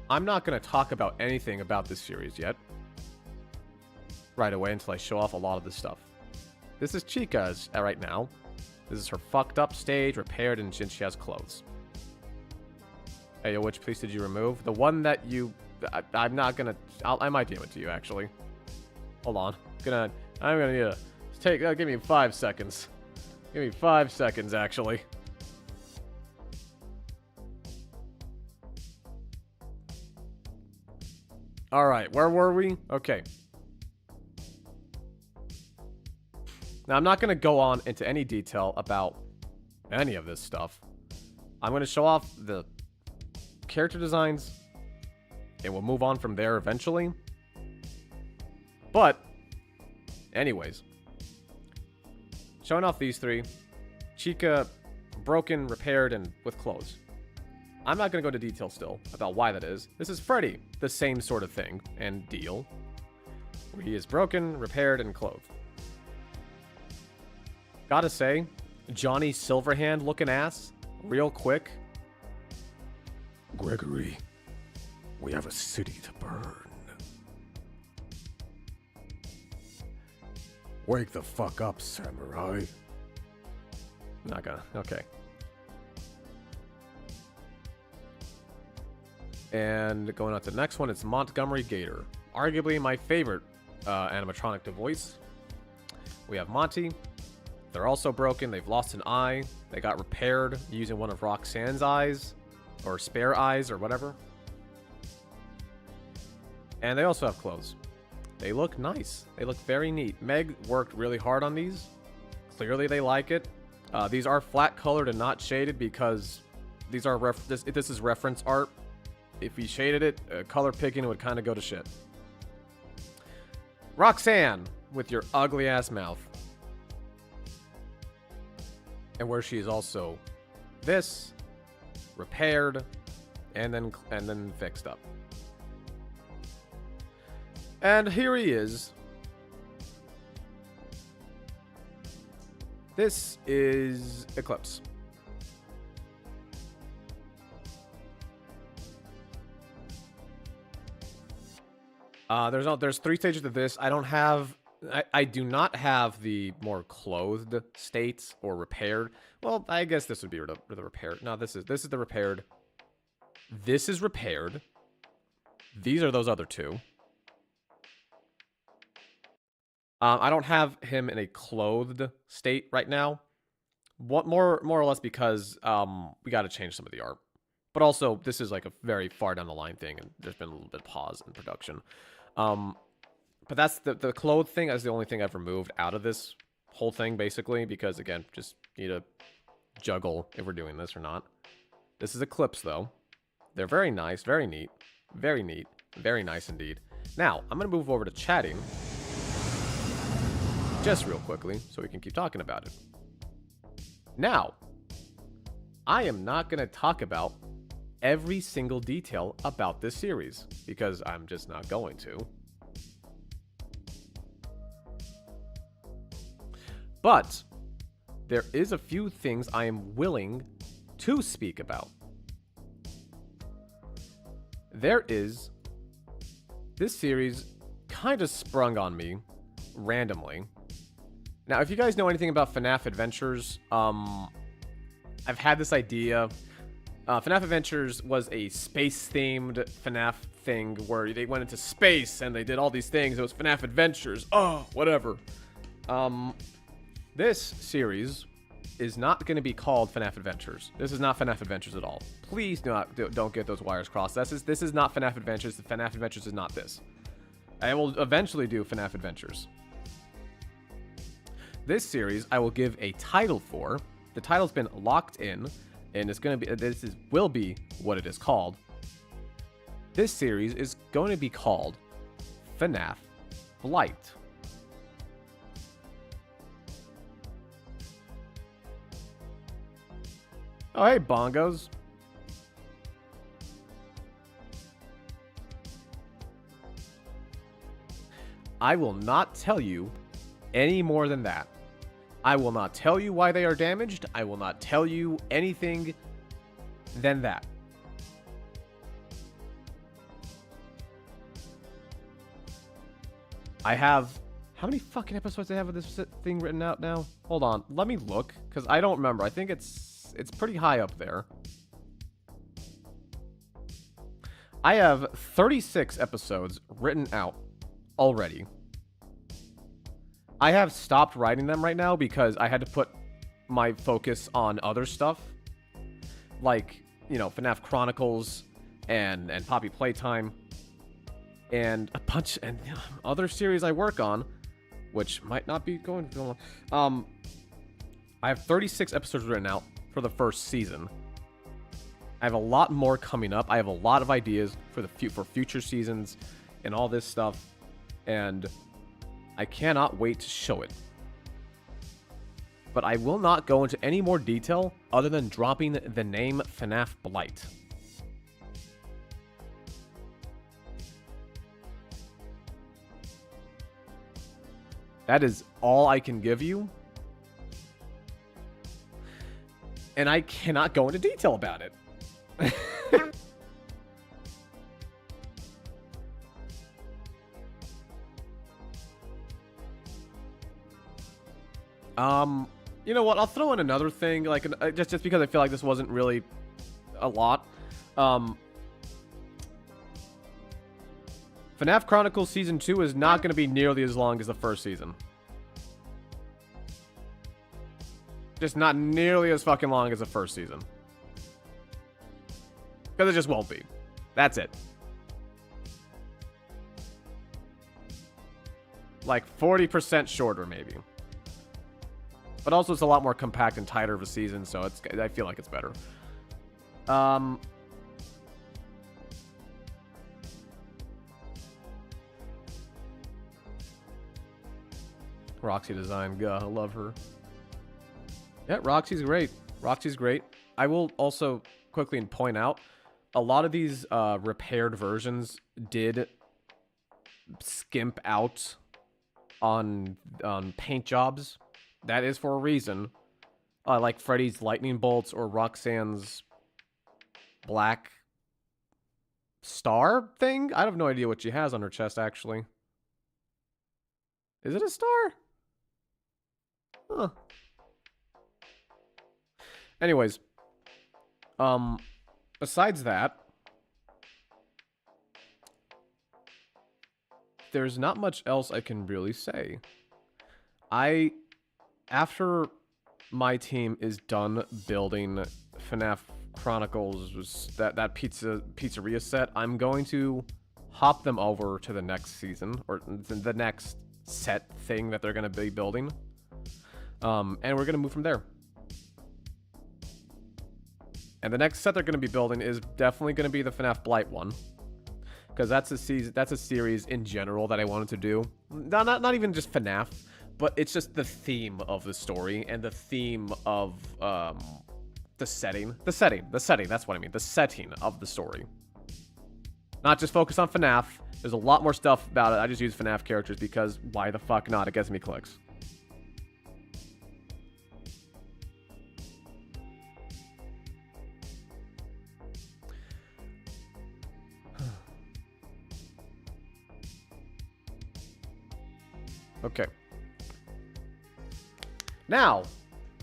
I'm not going to talk about anything about this series yet. Right away until I show off a lot of this stuff. This is Chica's right now. This is her fucked up stage, repaired, and she has clothes. Hey, which piece did you remove? The one that you... I'm not gonna... I might give it to you, actually. Hold on. I'm gonna need to... give me 5 seconds. Give me 5 seconds, actually. Alright, where were we? Okay. Now, I'm not going to go on into any detail about any of this stuff. I'm going to show off the character designs, and we'll move on from there eventually. But, anyways. Showing off these three. Chica, broken, repaired, and with clothes. I'm not going to go into detail still about why that is. This is Freddy, the same sort of thing and deal. Where he is broken, repaired, and clothed. Gotta say, Johnny Silverhand looking ass, real quick. Gregory, we have a city to burn. Wake the fuck up, samurai. Not gonna, okay. And going on to the next one, it's Montgomery Gator. Arguably my favorite animatronic to voice. We have Monty. They're also broken. They've lost an eye. They got repaired using one of Roxanne's eyes. Or spare eyes, or whatever. And they also have clothes. They look nice. They look very neat. Meg worked really hard on these. Clearly they like it. These are flat colored and not shaded because these are this is reference art. If we shaded it, color picking would kind of go to shit. Roxanne, with your ugly ass mouth. And where she is also this, repaired, and then fixed up. And here he is. This is Eclipse. There's 3 stages to this. I do not have the more clothed states or repaired. Well, I guess this would be the repaired. No, this is the repaired. This is repaired. These are those other 2. I don't have him in a clothed state right now. What more or less because we got to change some of the art. But also, this is like a very far down the line thing, and there's been a little bit of pause in production. But that's the clothes thing is the only thing I've removed out of this whole thing, basically, because, again, just need to juggle if we're doing this or not. This is Eclipse, though. They're very nice, very neat, very neat, very nice indeed. Now, I'm going to move over to chatting, just real quickly, so we can keep talking about it. Now, I am not going to talk about every single detail about this series, because I'm just not going to. But there is a few things I am willing to speak about. This series kind of sprung on me randomly. Now, if you guys know anything about FNAF Adventures, I've had this idea. FNAF Adventures was a space-themed FNAF thing where they went into space and they did all these things. It was FNAF Adventures. Oh, whatever. This series is not going to be called FNAF Adventures. This is not FNAF Adventures at all. Please don't get those wires crossed. This is not FNAF Adventures. The FNAF Adventures is not this. I will eventually do FNAF Adventures. This series I will give a title for. The title's been locked in, and it's going to be will be what it is called. This series is going to be called FNAF Blight. Oh, hey, bongos. I will not tell you any more than that. I will not tell you why they are damaged. I will not tell you anything than that. I have... How many fucking episodes do I have of this thing written out now? Hold on. Let me look, because I don't remember. I think it's pretty high up there. I have 36 episodes written out already. I have stopped writing them right now because I had to put my focus on other stuff. Like, you know, FNAF Chronicles and Poppy Playtime. And a bunch and other series I work on, which might not be going to long. I have 36 episodes written out for the first season. I have a lot more coming up. I have a lot of ideas for future seasons and all this stuff, and I cannot wait to show it. But I will not go into any more detail other than dropping the name FNAF Blight. That is all I can give you. And I cannot go into detail about it. You know what? I'll throw in another thing, like just because I feel like this wasn't really a lot. FNAF Chronicles Season 2 is not going to be nearly as long as the first season. Just not nearly as fucking long as the first season. Because it just won't be. That's it. Like 40% shorter, maybe. But also it's a lot more compact and tighter of a season, so I feel like it's better. Roxy design, I love her. Yeah, Roxy's great. Roxy's great. I will also quickly point out, a lot of these repaired versions did skimp out on paint jobs. That is for a reason. Like Freddy's lightning bolts or Roxanne's black star thing? I have no idea what she has on her chest, actually. Is it a star? Huh. Anyways. Besides that, there's not much else I can really say. After my team is done building FNAF Chronicles, that pizzeria set, I'm going to hop them over to the next season, or the next set thing that they're going to be building. And we're going to move from there. And the next set they're going to be building is definitely going to be the FNAF Blight one. Because that's a series in general that I wanted to do. Not even just FNAF, but it's just the theme of the story and the theme of the setting. The setting, that's what I mean. The setting of the story. Not just focus on FNAF. There's a lot more stuff about it. I just use FNAF characters because why the fuck not? It gets me clicks. Okay. Now,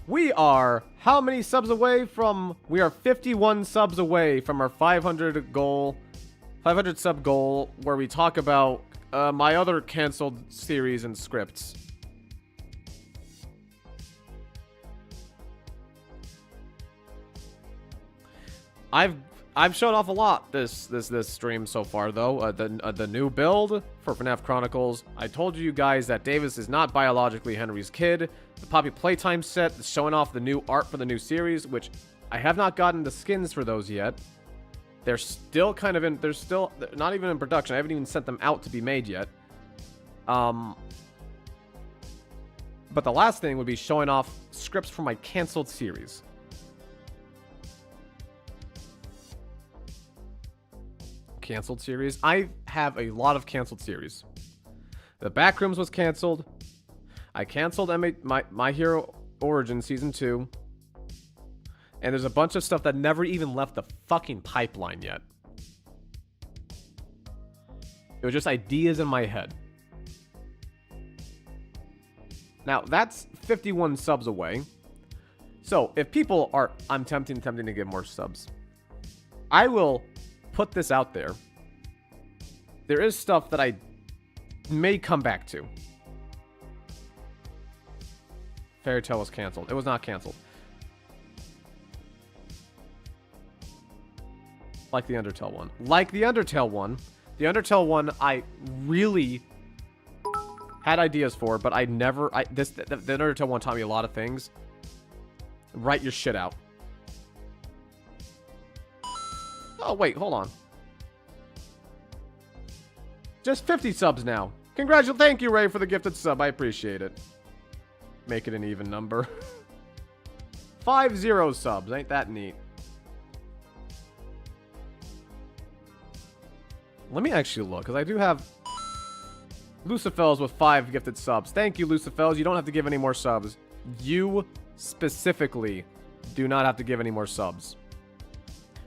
we are how many subs away from... We are 51 subs away from our 500 goal... 500 sub goal, where we talk about my other canceled series and scripts. I've shown off a lot this stream so far, though. The new build for FNAF Chronicles. I told you guys that Davis is not biologically Henry's kid. The Poppy Playtime set is showing off the new art for the new series, which I have not gotten the skins for those yet. They're still kind of in... They're not even in production. I haven't even sent them out to be made yet. But the last thing would be showing off scripts for my canceled series. Canceled series. I have a lot of canceled series. The Backrooms was canceled. I canceled My Hero Origins Season 2. And there's a bunch of stuff that never even left the fucking pipeline yet. It was just ideas in my head. Now, that's 51 subs away. So, if people are... I'm tempting to get more subs. I will put this out there. There is stuff that I may come back to. Fairy Tale was canceled. It was not canceled. Like the Undertale one. Like the Undertale one. The Undertale one I really had ideas for, but I never... the Undertale one taught me a lot of things. Write your shit out. Oh, wait, hold on. Just 50 subs now. Thank you, Ray, for the gifted sub. I appreciate it. Make it an even number. 50 subs. Ain't that neat? Let me actually look, because I do have Lucifels with 5 gifted subs. Thank you, Lucifels. You don't have to give any more subs. You specifically do not have to give any more subs.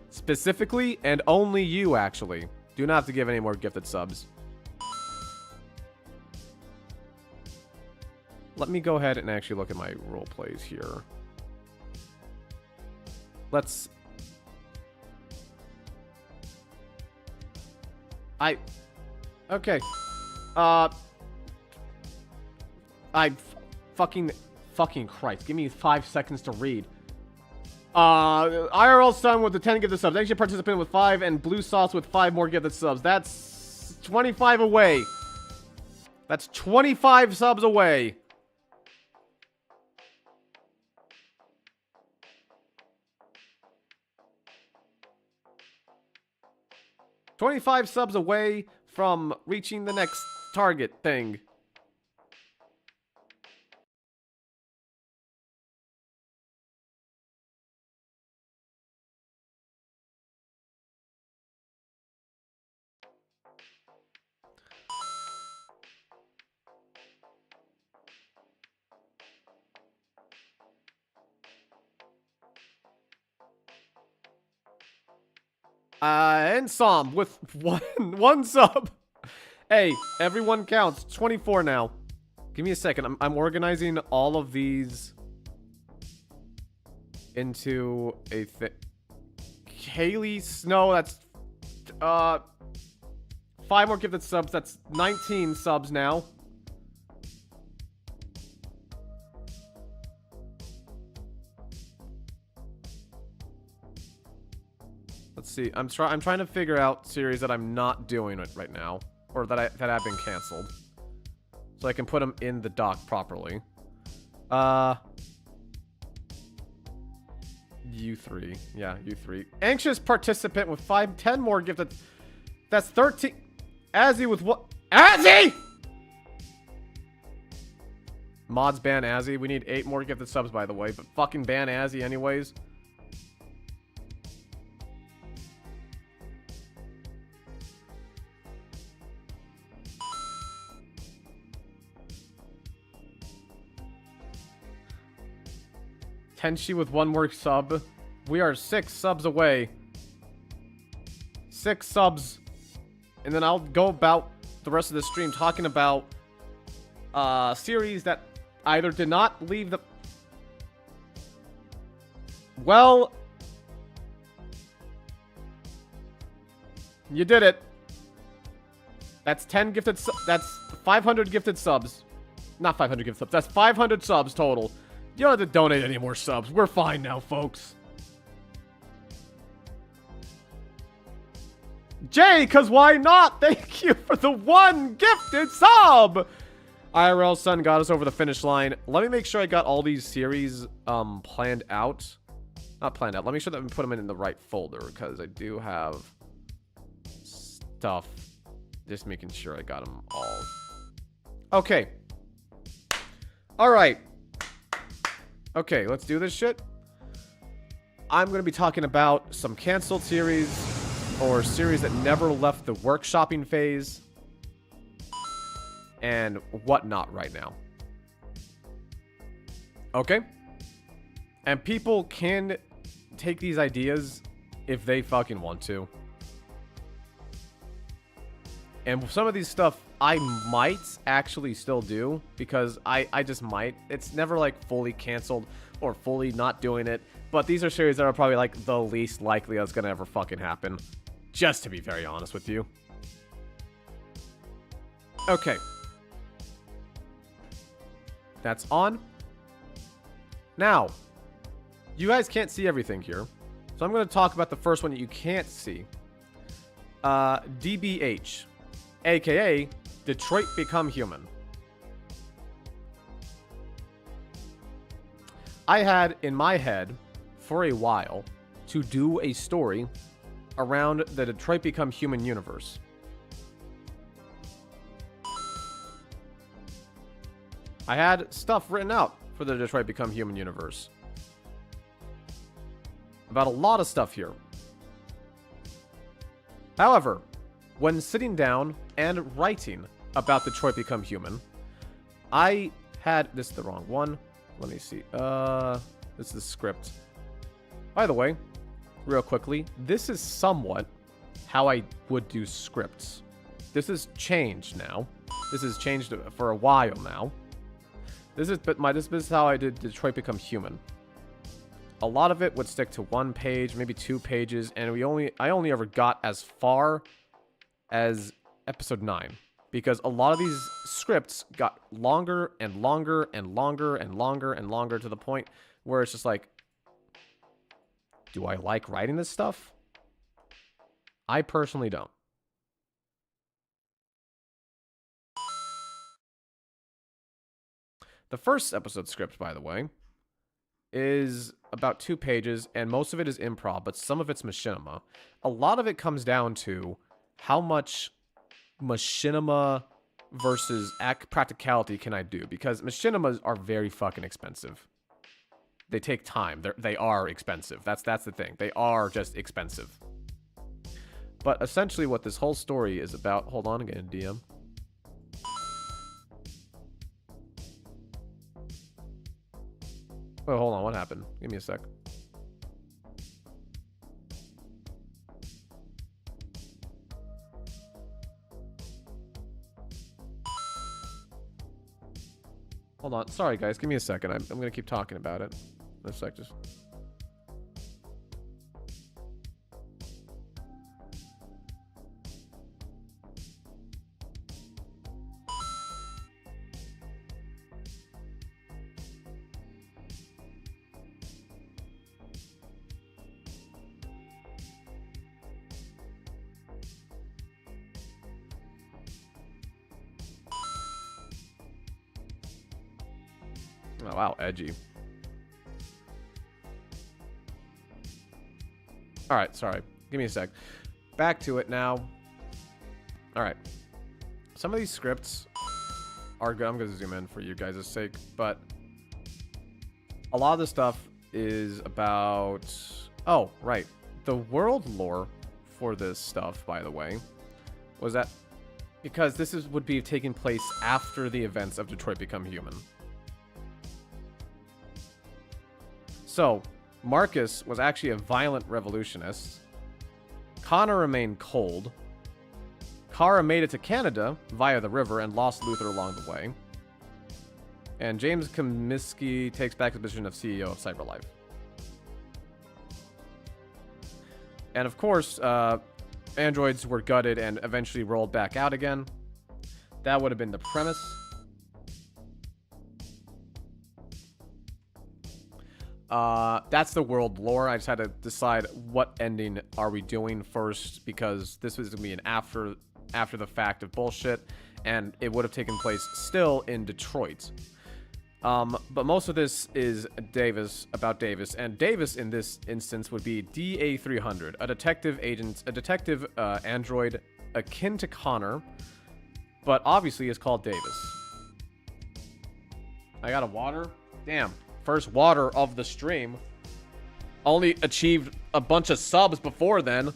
Specifically, and only you, actually, do not have to give any more gifted subs. Let me go ahead and actually look at my role plays here. Let's... Okay. Fucking Christ. Give me 5 seconds to read. IRL Sun with the 10 gifted subs. Ancient Participant with 5, and Blue Sauce with 5 more gifted subs. That's 25 away. That's 25 subs away. $25 subs away from reaching the next target thing. And Som with one sub. Hey, everyone counts. 24 now. Give me a second. I'm organizing all of these into a thing. Haley Snow, that's 5 more gifted subs. That's 19 subs now. Let's see. I'm trying to figure out series that I'm not doing it right now, or that have been canceled, so I can put them in the doc properly. U3. Yeah, U3. Anxious participant with 10 more gifted. That's 13. Azzy with what? Azzy! Mods ban Azzy. We need 8 more gifted subs, by the way, but fucking ban Azzy anyways. Tenshi with 1 more sub. We are 6 subs away. 6 subs. And then I'll go about the rest of the stream talking about series that either did not leave the... Well... You did it. That's 10 gifted that's 500 gifted subs. Not 500 gifted subs. That's 500 subs total. You don't have to donate any more subs. We're fine now, folks. Jay, cause why not? Thank you for the 1 gifted sub! IRL Sun got us over the finish line. Let me make sure I got all these series planned out. Not planned out. Let me make sure that we put them in the right folder, because I do have stuff. Just making sure I got them all. Okay. Alright. Okay, let's do this shit. I'm going to be talking about some canceled series, or series that never left the workshopping phase, and whatnot right now. Okay? And people can take these ideas if they fucking want to. And some of these stuff I might actually still do, because I just might. It's never like fully canceled or fully not doing it, but these are series that are probably like the least likely that's gonna ever fucking happen, just to be very honest with you. Okay. That's on. Now, you guys can't see everything here, so I'm gonna talk about the first one that you can't see. DBH. AKA Detroit Become Human. I had in my head for a while to do a story around the Detroit Become Human universe. I had stuff written out for the Detroit Become Human universe. About a lot of stuff here. However, when sitting down and writing about Detroit Become Human, I had... This is the wrong one. Let me see. This is the script. By the way, real quickly, this is somewhat how I would do scripts. This has changed now. This has changed for a while now. This is how I did Detroit Become Human. A lot of it would stick to 1 page, maybe 2 pages, and I only ever got as far as episode 9, because a lot of these scripts got longer and longer and longer and longer and longer, to the point where it's just like, do I like writing this stuff? I personally don't. The first episode script, by the way, is about 2 pages, and most of it is improv, but some of it's machinima. A lot of it comes down to how much machinima versus practicality can I do, because machinimas are very fucking expensive. They take time. They are expensive. That's the thing. They are just expensive. But essentially what this whole story is about... Hold on again, DM. Oh, hold on. What happened? Give me a sec. Hold on. Sorry, guys. Give me a second. I'm going to keep talking about it. In a sec, just... Oh, wow, edgy. Alright, sorry. Give me a sec. Back to it now. Alright. Some of these scripts are good. I'm going to zoom in for you guys' sake, but a lot of the stuff is about... Oh, right. The world lore for this stuff, by the way, was that because this would be taking place after the events of Detroit Become Human. So, Marcus was actually a violent revolutionist. Connor remained cold. Kara made it to Canada via the river and lost Luther along the way. And James Comiskey takes back the position of CEO of CyberLife. And of course, androids were gutted and eventually rolled back out again. That would have been the premise. That's the world lore. I just had to decide what ending are we doing first, because this was gonna be an after the fact of bullshit, and it would have taken place still in Detroit. But most of this is about Davis, and Davis in this instance would be DA300, a detective android akin to Connor, but obviously is called Davis. I got a water? Damn. First water of the stream. Only achieved a bunch of subs before then.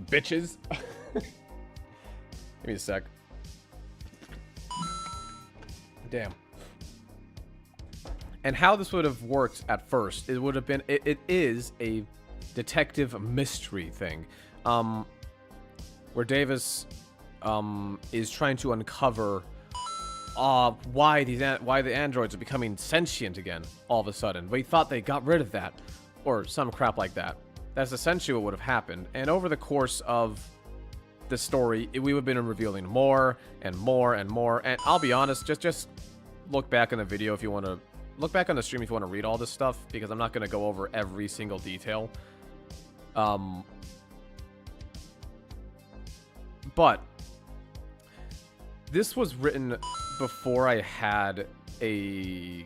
Bitches. Give me a sec. Damn. And how this would have worked at first, it would have been... It is a detective mystery thing. Where Davis is trying to uncover... why the androids are becoming sentient again all of a sudden. We thought they got rid of that, or some crap like that. That's essentially what would have happened. And over the course of the story, we would have been revealing more and more and more. And I'll be honest, just look back on the video if you want to look back on the stream if you want to read all this stuff, because I'm not going to go over every single detail. But this was written before I had the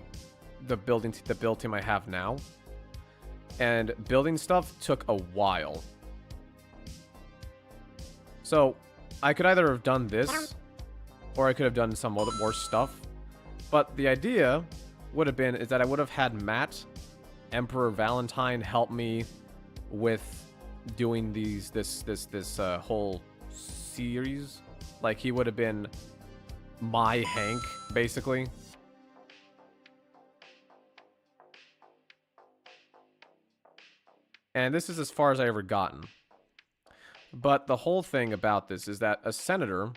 build team I have now, and building stuff took a while. So I could either have done this, or I could have done some more stuff. But the idea would have been is that I would have had Matt, Emperor Valentine, help me with doing this whole series. Like, he would have been my Hank, basically. And this is as far as I ever gotten. But the whole thing about this is that a senator,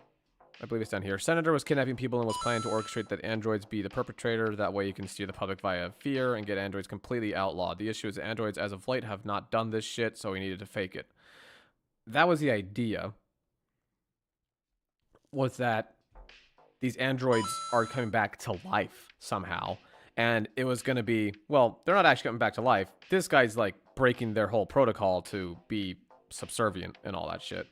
I believe it's down here, senator was kidnapping people and was planning to orchestrate that androids be the perpetrator. That way you can steer the public via fear and get androids completely outlawed. The issue is that androids as of late have not done this shit, so we needed to fake it. That was the idea. Was that these androids are coming back to life somehow. And it was going to be, well, they're not actually coming back to life. This guy's like breaking their whole protocol to be subservient and all that shit.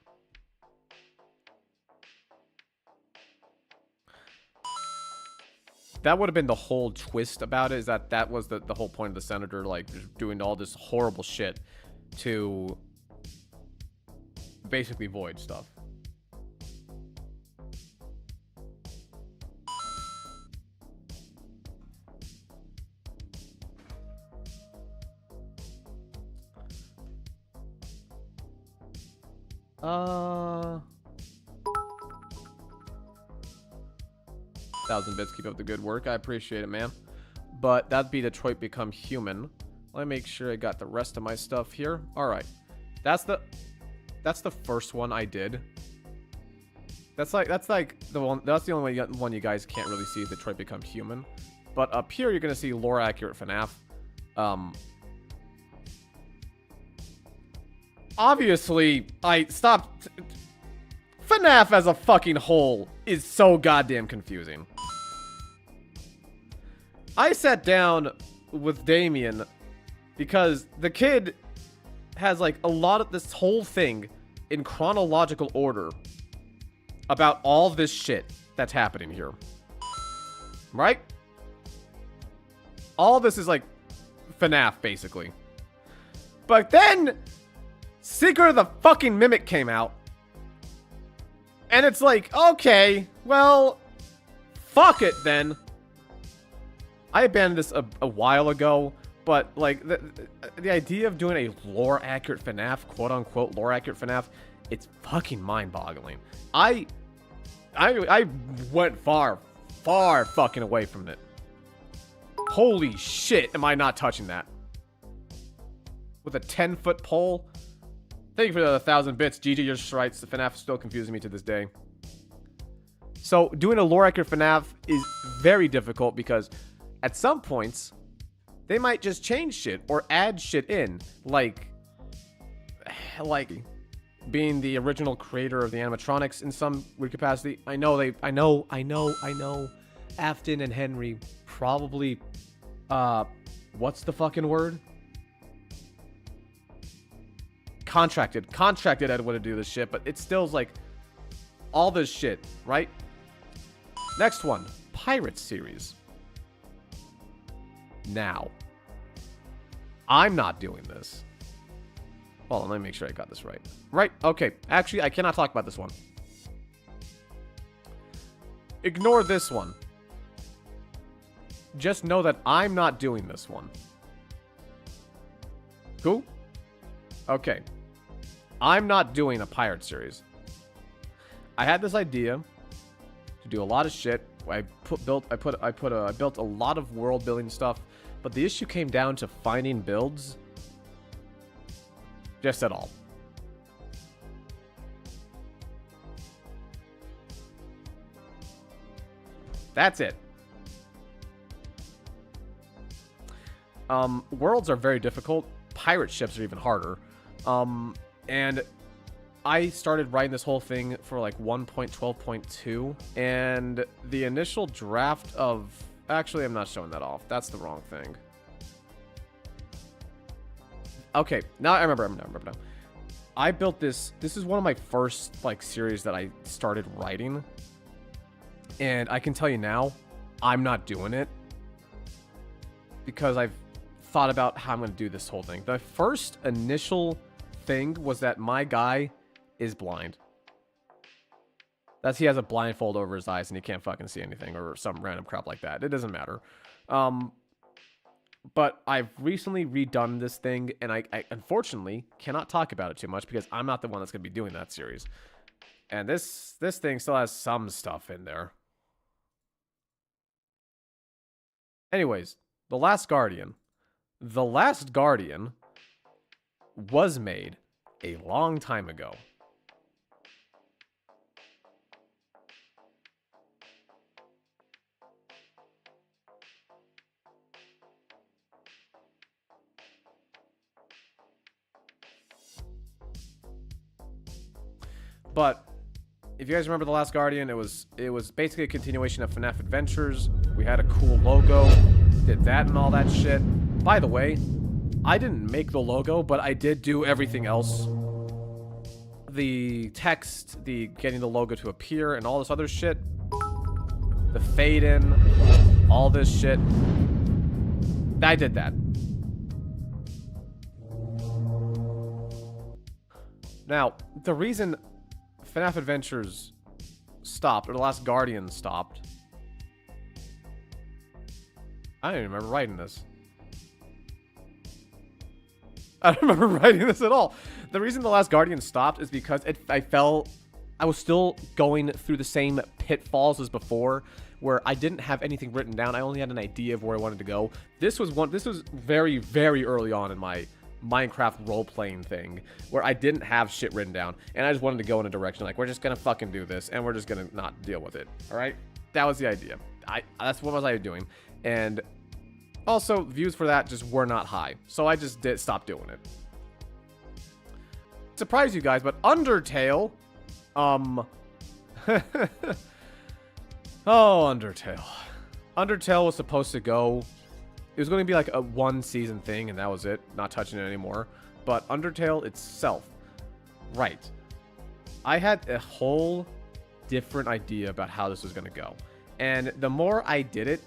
That would have been the whole twist about it, is that was the whole point of the senator, like, doing all this horrible shit to basically void stuff. Thousand bits, keep up the good work. I appreciate it, man. But that'd be Detroit Become Human. Let me make sure I got the rest of my stuff here. All right, that's the first one I did. That's like the one. That's the only one you guys can't really see, Detroit Become Human. But up here, you're going to see lore-accurate FNAF. Obviously, I stopped... FNAF as a fucking whole is so goddamn confusing. I sat down with Damien because the kid has, like, a lot of this whole thing in chronological order about all this shit that's happening here. Right? All this is, like, FNAF, basically. But then, Secret of the fucking Mimic came out. And it's like, okay, well, fuck it then. I abandoned this a while ago, but, like, the idea of doing a lore-accurate FNAF, quote-unquote lore-accurate FNAF, it's fucking mind-boggling. I went far fucking away from it. Holy shit, am I not touching that. With a 10-foot pole? Thank you for the 1,000 bits. GG, you're just right. The FNAF is still confusing me to this day. So, doing a lore-accurate FNAF is very difficult because at some points, they might just change shit or add shit in. Like being the original creator of the animatronics in some weird capacity. I know. Afton and Henry probably, what's the fucking word? Contracted Edwin to do this shit, but it still's like all this shit, right? Next one, Pirates series. Now, I'm not doing this. Hold on, let me make sure I got this right. Right, okay. Actually, I cannot talk about this one. Ignore this one. Just know that I'm not doing this one. Cool? Okay. I'm not doing a pirate series. I had this idea to do a lot of shit. I built a lot of world building stuff, but the issue came down to finding builds. Just at all. That's it. Worlds are very difficult. Pirate ships are even harder. And I started writing this whole thing for like 1.12.2, and the initial draft of... Actually, I'm not showing that off. That's the wrong thing. Okay, now I remember now. I built this. This is one of my first, like, series that I started writing. And I can tell you now, I'm not doing it. Because I've thought about how I'm going to do this whole thing. The first initial thing was that my guy is blind. He has a blindfold over his eyes and he can't fucking see anything, or some random crap like that. It doesn't matter. But I've recently redone this thing, and I unfortunately cannot talk about it too much because I'm not the one that's going to be doing that series. And this thing still has some stuff in there. Anyways, The Last Guardian. The Last Guardian was made a long time ago. But if you guys remember The Last Guardian, it was basically a continuation of FNAF Adventures. We had a cool logo, did that and all that shit. By the way, I didn't make the logo, but I did do everything else. The text, the getting the logo to appear, and all this other shit. The fade in, all this shit. I did that. Now, the reason FNAF Adventures stopped, or The Last Guardian stopped, I don't even remember writing this. I don't remember writing this at all. The reason The Last Guardian stopped is because I was still going through the same pitfalls as before, where I didn't have anything written down. I only had an idea of where I wanted to go. This was very, very early on in my Minecraft role-playing thing, where I didn't have shit written down, and I just wanted to go in a direction like, we're just gonna fucking do this, and we're just gonna not deal with it, alright? That was the idea. that's what was I doing. And also, views for that just were not high. So I just stopped doing it. Surprise you guys, but Undertale, oh, Undertale. Undertale was supposed to go, it was going to be like a 1-season thing, and that was it. Not touching it anymore. But Undertale itself, right. I had a whole different idea about how this was going to go. And the more I did it,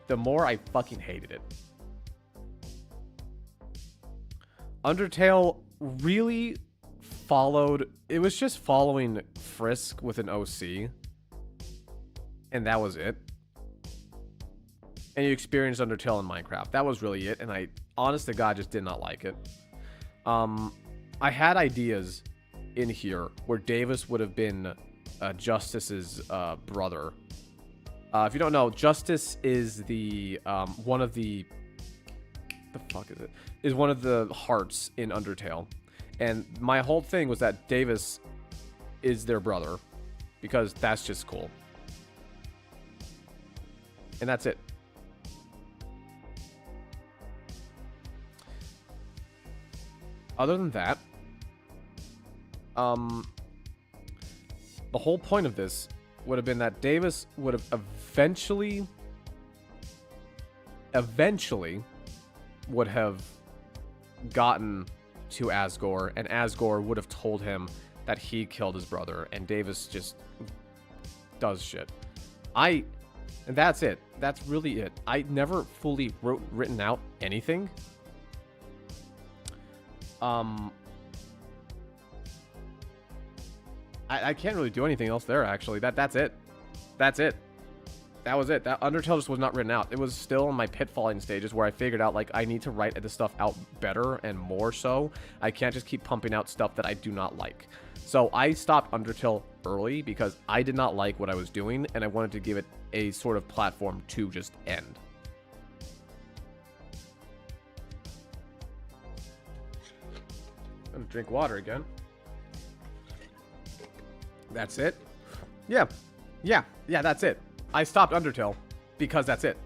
the more I fucking hated it. Undertale really followed, it was just following Frisk with an OC. And that was it. And you experienced Undertale in Minecraft. That was really it. And I, honest to God, just did not like it. I had ideas in here where Davis would have been Justice's brother. If you don't know, Justice is the one of the fuck is it? Is one of the hearts in Undertale. And my whole thing was that Davis is their brother because that's just cool. And that's it. Other than that, the whole point of this would have been that Davis would have eventually would have gotten to Asgore, and Asgore would have told him that he killed his brother, and Davis just does shit. And that's it. That's really it. I never fully written out anything. I can't really do anything else there, actually. That's it. That's it. That was it. That Undertale just was not written out. It was still in my pitfalling stages where I figured out, like, I need to write this stuff out better and more so. I can't just keep pumping out stuff that I do not like. So I stopped Undertale early because I did not like what I was doing, and I wanted to give it a sort of platform to just end. I'm gonna drink water again. That's it? Yeah, that's it. I stopped Undertale because that's it.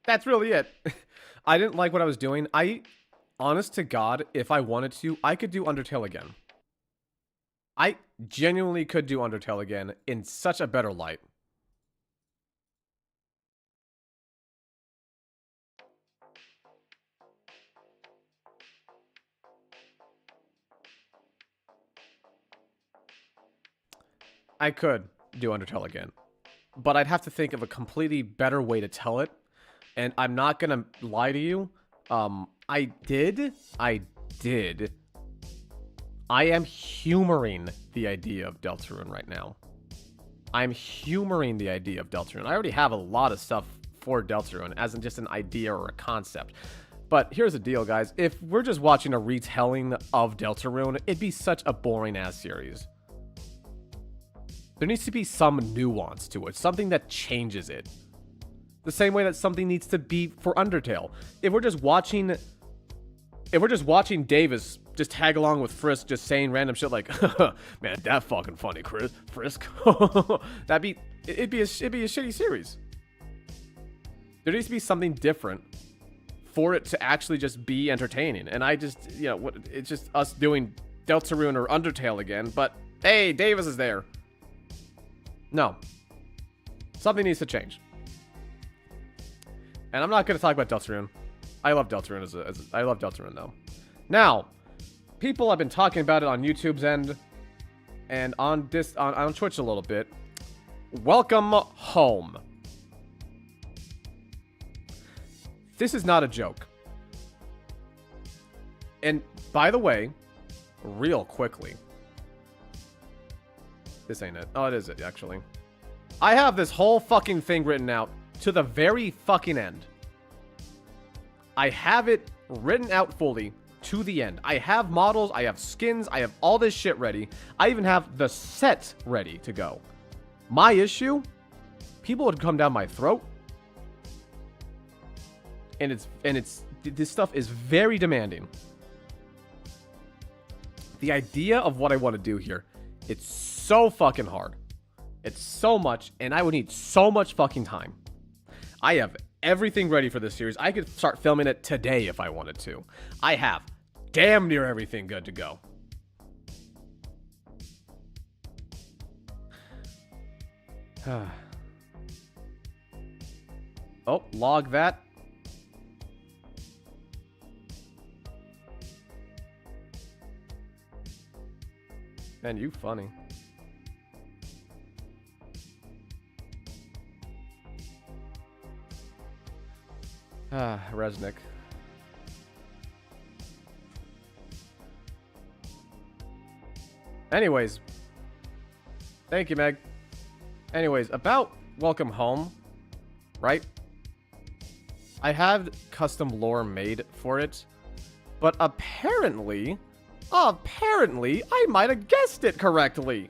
That's really it. I didn't like what I was doing. Honest to God, if I wanted to, I could do Undertale again. I genuinely could do Undertale again in such a better light. I could do Undertale again. But I'd have to think of a completely better way to tell it. And I'm not gonna lie to you. I did. I am humoring the idea of Deltarune right now. I'm humoring the idea of Deltarune. I already have a lot of stuff for Deltarune, as in just an idea or a concept. But here's the deal, guys. If we're just watching a retelling of Deltarune, it'd be such a boring-ass series. There needs to be some nuance to it, something that changes it. The same way that something needs to be for Undertale. If we're just watching Davis just tag along with Frisk, just saying random shit like, man, that fucking funny, Frisk. it'd be a shitty series. There needs to be something different for it to actually just be entertaining. And I just, it's just us doing Deltarune or Undertale again, but hey, Davis is there. No. Something needs to change. And I'm not going to talk about Deltarune. I love Deltarune I love Deltarune though. Now, people have been talking about it on YouTube's end and on Twitch a little bit. Welcome home. This is not a joke. And by the way, real quickly, this ain't it. Oh, it is it, actually. I have this whole fucking thing written out to the very fucking end. I have it written out fully to the end. I have models, I have skins, I have all this shit ready. I even have the set ready to go. My issue, people would come down my throat. And this stuff is very demanding. The idea of what I want to do here, it's so fucking hard. It's so much, and I would need so much fucking time. I have everything ready for this series. I could start filming it today if I wanted to. I have damn near everything good to go. Oh, log that. Man, you funny. Resnick. Anyways. Thank you, Meg. Anyways, about Welcome Home, right? I had custom lore made for it, but apparently, I might have guessed it correctly.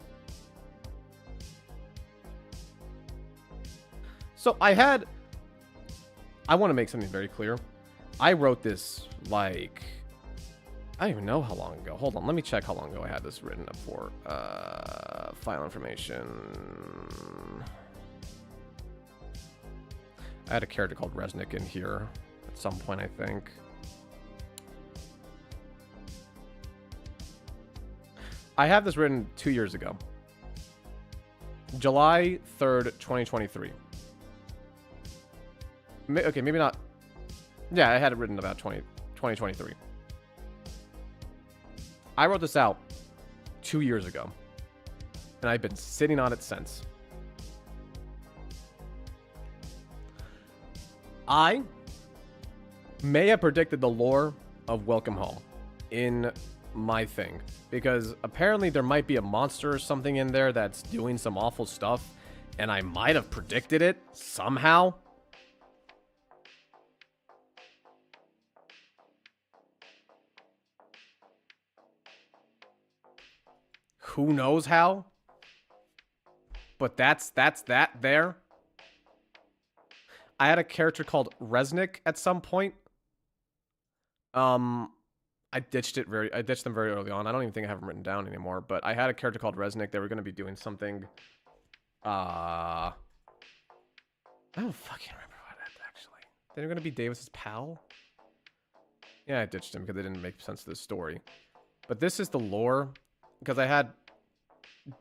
So I want to make something very clear. I wrote this, like, I don't even know how long ago. Hold on, let me check how long ago I had this written up for. File information. I had a character called Resnick in here at some point, I think. I have this written 2 years ago. July 3rd, 2023. Okay, maybe not. Yeah, I had it written about 2023. I wrote this out 2 years ago. And I've been sitting on it since. I may have predicted the lore of Welcome Home in my thing. Because apparently there might be a monster or something in there that's doing some awful stuff. And I might have predicted it somehow. Who knows how? But that's that there. I had a character called Resnick at some point. I ditched them very early on. I don't even think I have them written down anymore. But I had a character called Resnick. They were going to be doing something. I don't fucking remember what that actually. They were going to be Davis's pal. Yeah, I ditched him because they didn't make sense to the story. But this is the lore. Because I had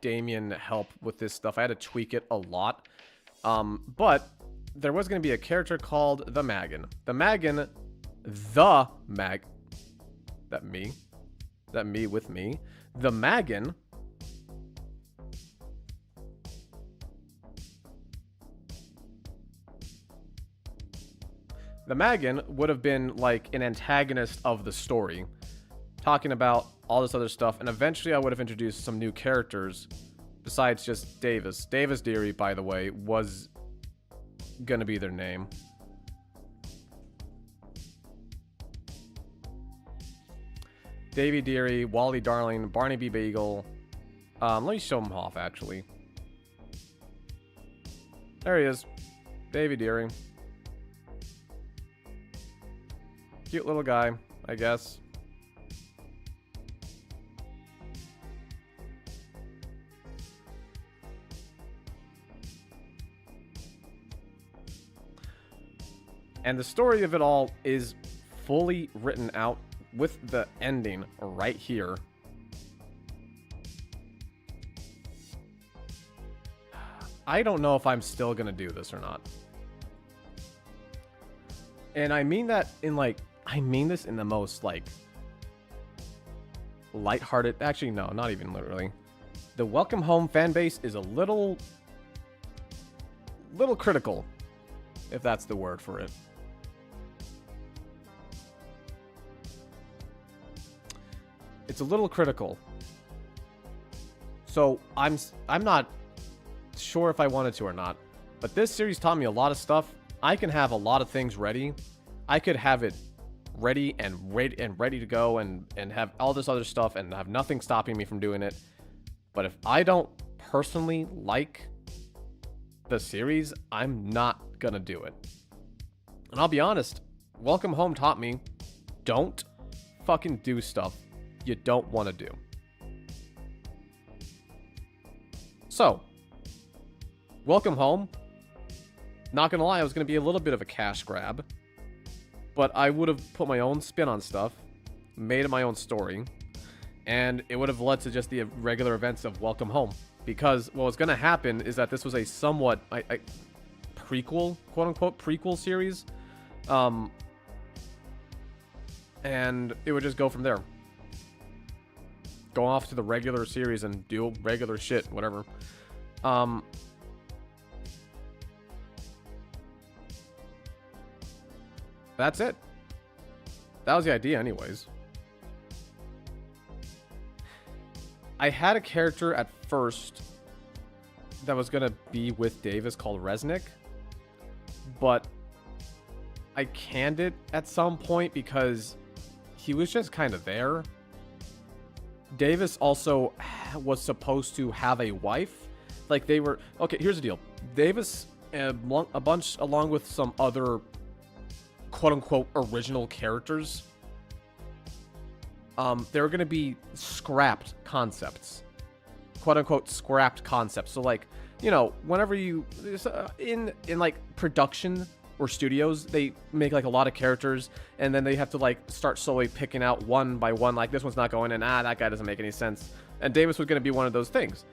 Damien help with this stuff. I had to tweak it a lot. But there was going to be a character called the Maggin. The Maggin, that me with me. The Maggin would have been like an antagonist of the story, talking about all this other stuff, and eventually I would have introduced some new characters besides just Davis. Davis Deary, by the way, was gonna be their name. Davy Deary, Wally Darling, Barney B. Bagel. Let me show him off, actually. There he is. Davy Deary. Cute little guy, I guess. And the story of it all is fully written out with the ending right here. I don't know if I'm still gonna do this or not. And I mean that in like, I mean this in the most like lighthearted, actually no, not even literally. The Welcome Home fan base is a little critical, if that's the word for it. It's a little critical. So I'm not sure if I wanted to or not. But this series taught me a lot of stuff. I can have a lot of things ready. I could have it ready and ready to go and have all this other stuff and have nothing stopping me from doing it. But if I don't personally like the series, I'm not gonna do it. And I'll be honest, Welcome Home taught me, don't fucking do stuff you don't want to do. So, Welcome Home, not gonna lie, I was gonna be a little bit of a cash grab, but I would have put my own spin on stuff, made it my own story, and it would have led to just the regular events of Welcome Home. Because what was gonna happen is that this was a somewhat prequel, quote-unquote prequel series, and it would just go from there. Go off to the regular series and do regular shit, whatever. That's it. That was the idea anyways. I had a character at first that was gonna be with Davis called Resnick, but I canned it at some point because he was just kind of there. Davis also was supposed to have a wife. Like they were... Okay, here's the deal. Davis, a bunch, along with some other quote-unquote original characters, they were going to be scrapped concepts. Quote-unquote scrapped concepts. So like, you know, whenever you... in like production or studios, they make like a lot of characters, and then they have to like start slowly picking out one by one, like this one's not going in, that guy doesn't make any sense. And Davis was going to be one of those things.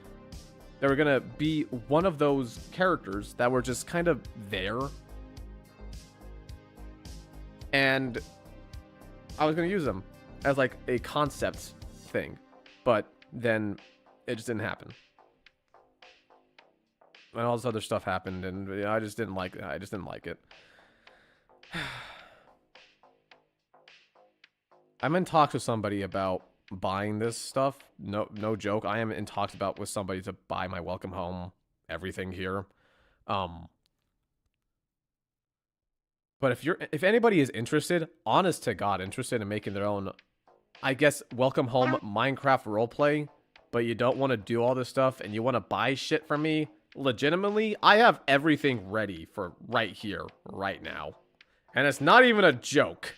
They were going to be one of those characters that were just kind of there. And I was going to use them as like a concept thing, but then it just didn't happen. And all this other stuff happened, and I just didn't like it. I just didn't like it. I'm in talks with somebody about buying this stuff. No joke. I am in talks with somebody to buy my Welcome Home everything here. But if anybody is interested, honest to God, interested in making their own, I guess, Welcome Home Minecraft roleplay, but you don't want to do all this stuff and you want to buy shit from me, legitimately, I have everything ready for right here, right now. And it's not even a joke.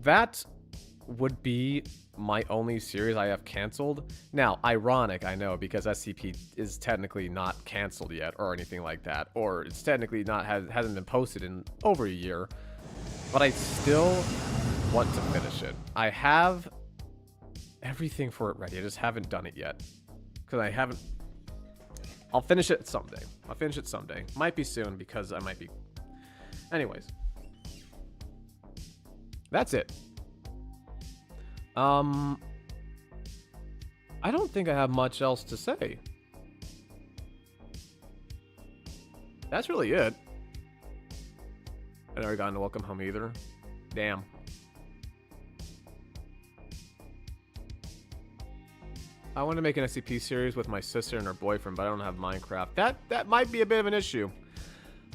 That would be my only series I have canceled. Now, ironic, I know, because SCP is technically not canceled yet or anything like that, or it's technically not hasn't been posted in over a year, but I still want to finish it. I have everything for it ready. I just haven't done it yet because I haven't. I'll finish it someday. I'll finish it someday. Might be soon because I might be. Anyways, that's it. I don't think I have much else to say. That's really it. I never gotten to Welcome Home either. Damn. I want to make an SCP series with my sister and her boyfriend, but I don't have Minecraft. That might be a bit of an issue.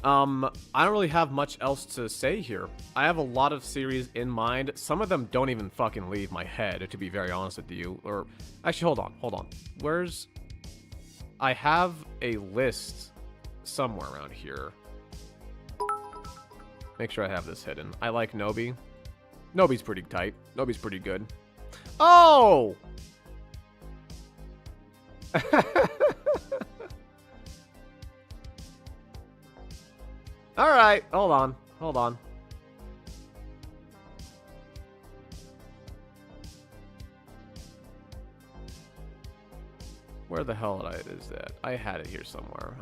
I don't really have much else to say here. I have a lot of series in mind. Some of them don't even fucking leave my head, to be very honest with you. Or actually, hold on. I have a list somewhere around here. Make sure I have this hidden. I like Nobi. Nobi's pretty tight. Nobi's pretty good. Oh! Alright, hold on. Where the hell is that? I had it here somewhere.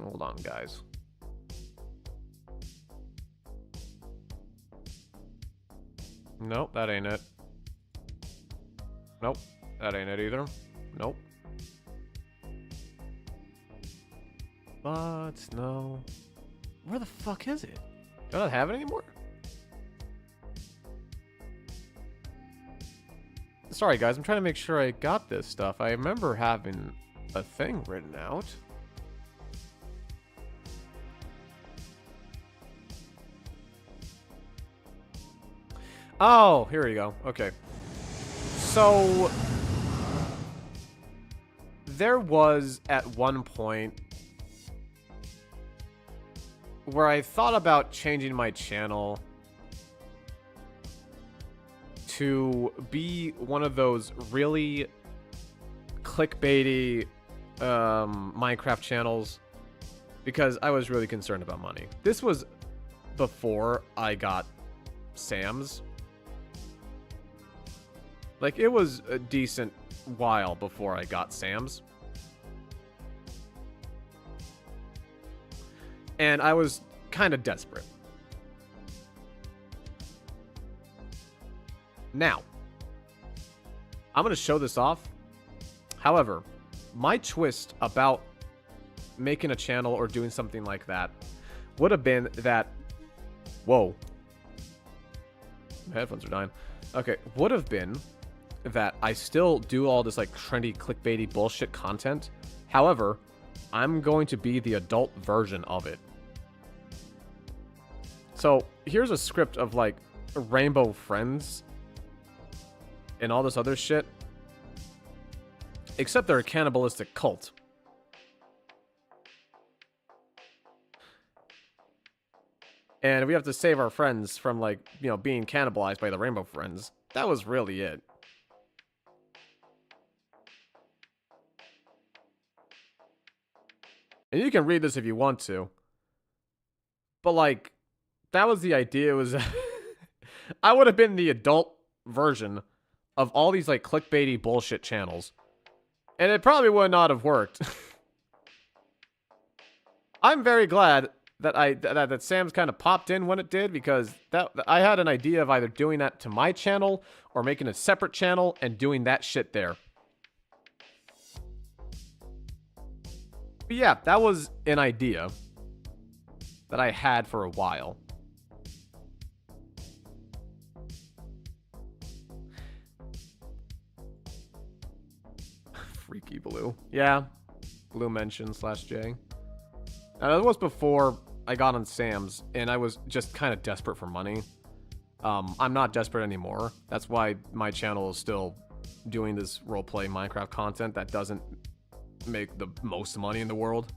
Hold on, guys. Nope, that ain't it. Nope, that ain't it either. Nope. But no. Where the fuck is it? Do I not have it anymore? Sorry, guys. I'm trying to make sure I got this stuff. I remember having a thing written out. Oh, here we go. Okay. So there was at one point where I thought about changing my channel to be one of those really clickbaity Minecraft channels because I was really concerned about money. This was before I got Sam's. Like, it was a decent while before I got Sam's. And I was kind of desperate. Now, I'm going to show this off. However, my twist about making a channel or doing something like that would have been that... Whoa. My headphones are dying. Okay, would have been that I still do all this like trendy clickbaity bullshit content. However, I'm going to be the adult version of it. So here's a script of like Rainbow Friends and all this other shit. Except they're a cannibalistic cult. And we have to save our friends from like, you know, being cannibalized by the Rainbow Friends. That was really it. And you can read this if you want to. But, like, that was the idea. It was... I would have been the adult version of all these, like, clickbaity bullshit channels. And it probably would not have worked. I'm very glad that that Sam's kind of popped in when it did, because I had an idea of either doing that to my channel or making a separate channel and doing that shit there. But yeah, that was an idea that I had for a while. Freaky Blue. Yeah. Blue mention /J. Now, that was before I got on Sam's, and I was just kind of desperate for money. I'm not desperate anymore. That's why my channel is still doing this roleplay Minecraft content that doesn't make the most money in the world.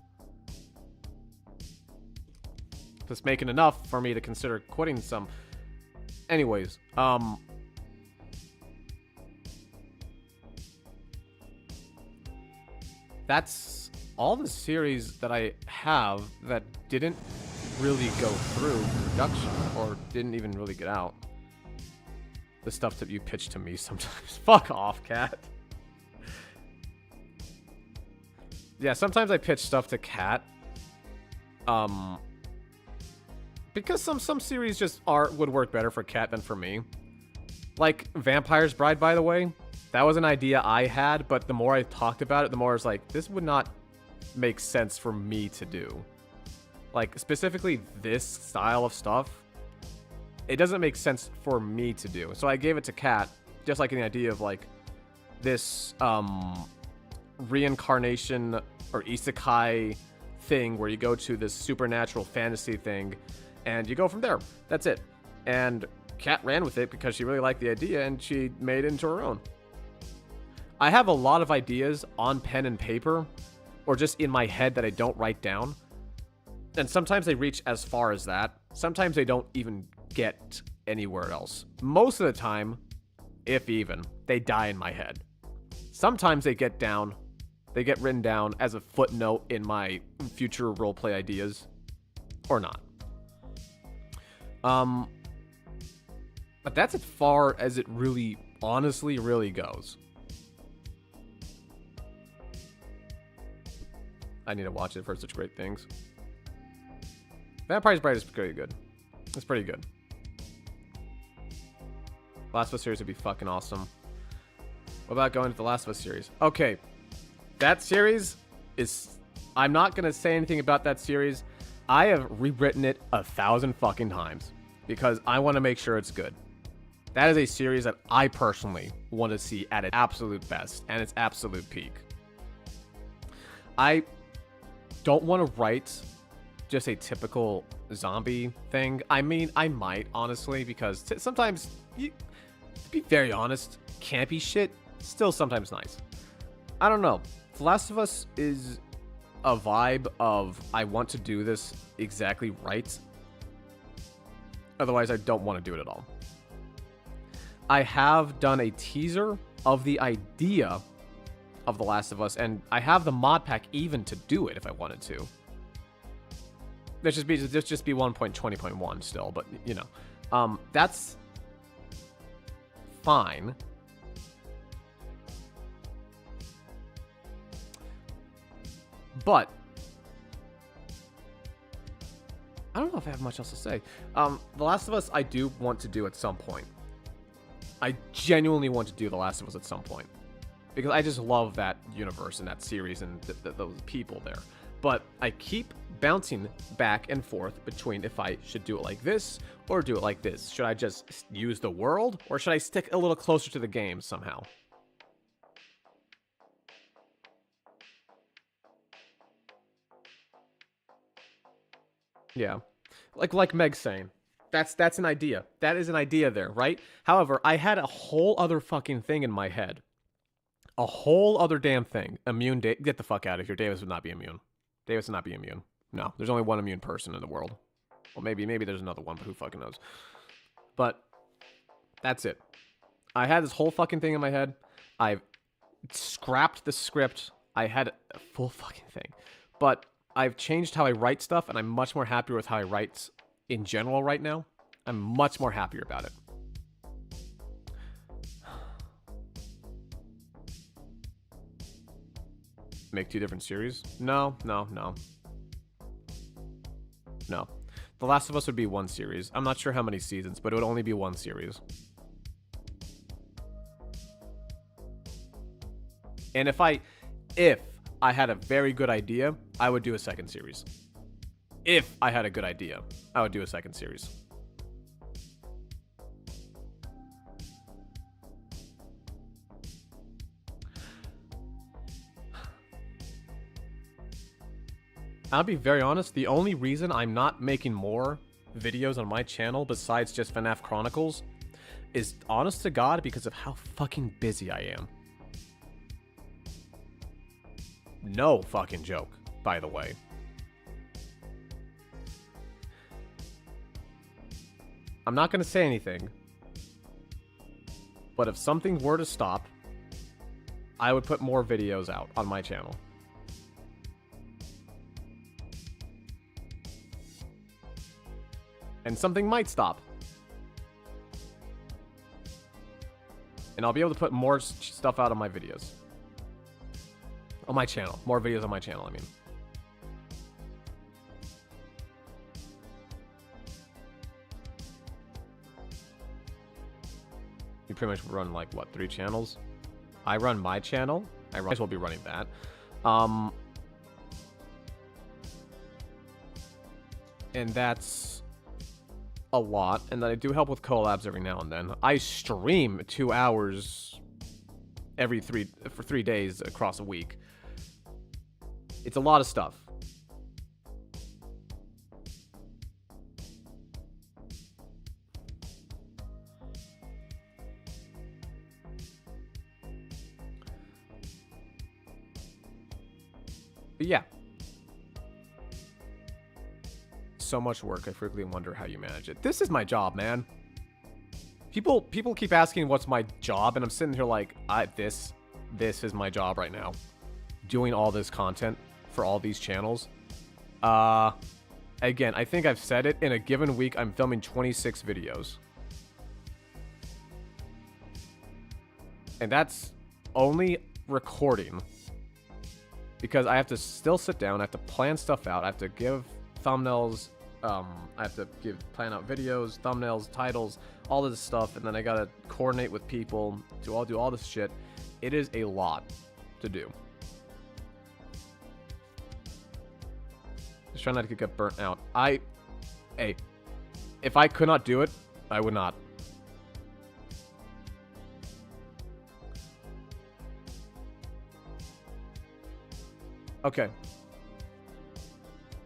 Just making enough for me to consider quitting some. Anyways, that's all the series that I have that didn't really go through production or didn't even really get out. The stuff that you pitch to me sometimes. Fuck off, cat. Yeah, sometimes I pitch stuff to Cat. Because some series just would work better for Cat than for me. Like Vampire's Bride, by the way. That was an idea I had, but the more I talked about it, the more I was like, this would not make sense for me to do. Like, specifically this style of stuff, it doesn't make sense for me to do. So I gave it to Cat, just like the idea of like this reincarnation or isekai thing where you go to this supernatural fantasy thing and you go from there. That's it. And Kat ran with it because she really liked the idea and she made it into her own. I have a lot of ideas on pen and paper or just in my head that I don't write down. And sometimes they reach as far as that. Sometimes they don't even get anywhere else. Most of the time, if even, they die in my head. Sometimes they get written down as a footnote in my future roleplay ideas, or not. But that's as far as it really, honestly, really goes. I need to watch it for such great things. Vampire's Bride is pretty good. It's pretty good. Last of Us series would be fucking awesome. What about going to the Last of Us series? Okay. That series is... I'm not going to say anything about that series. I have rewritten it 1,000 fucking times. Because I want to make sure it's good. That is a series that I personally want to see at its absolute best and its absolute peak. I don't want to write just a typical zombie thing. I mean, I might, honestly, because sometimes, to be very honest, campy shit still sometimes nice. I don't know. The Last of Us is a vibe of I want to do this exactly right. Otherwise, I don't want to do it at all. I have done a teaser of the idea of The Last of Us, and I have the mod pack even to do it if I wanted to. There's just be 1.20.1 still, but you know, that's fine. But I don't know if I have much else to say. The Last of Us, I do want to do at some point. I genuinely want to do The Last of Us at some point. Because I just love that universe and that series and those people there. But I keep bouncing back and forth between if I should do it like this or do it like this. Should I just use the world or should I stick a little closer to the game somehow? Yeah. Like Meg's saying. That's an idea. That is an idea there, right? However, I had a whole other fucking thing in my head. A whole other damn thing. Immune get the fuck out of here. Davis would not be immune. Davis would not be immune. No, there's only one immune person in the world. Well, maybe there's another one, but who fucking knows? But that's it. I had this whole fucking thing in my head. I've scrapped the script. I had a full fucking thing. But I've changed how I write stuff, and I'm much more happier with how I write in general right now. I'm much more happier about it. Make 2 different series? No. The Last of Us would be 1 series. I'm not sure how many seasons, but it would only be 1 series. And if I had a very good idea, I would do a 2nd series. If I had a good idea, I would do a 2nd series. I'll be very honest, the only reason I'm not making more videos on my channel besides just FNAF Chronicles is, honest to God, because of how fucking busy I am. No fucking joke, by the way. I'm not going to say anything, but if something were to stop, I would put more videos out on my channel. And something might stop. And I'll be able to put more stuff out on my videos. On my channel. More videos on my channel, I mean. You pretty much run, like, what, 3 channels? I run my channel. I might as well be running that. And that's a lot, and then I do help with collabs every now and then. I stream 2 hours for 3 days across a week. It's a lot of stuff. But yeah. So much work, I frequently wonder how you manage it. This is my job, man. People keep asking what's my job, and I'm sitting here like, this is my job right now. Doing all this content for all these channels. Again, I think I've said it, in a given week, I'm filming 26 videos. And that's only recording. Because I have to still sit down, I have to plan stuff out, I have to give thumbnails, I have to plan out videos, thumbnails, titles, all of this stuff, and then I gotta coordinate with people to do all this shit. It is a lot to do. Just trying not to get burnt out. Hey, if I could not do it, I would not. Okay.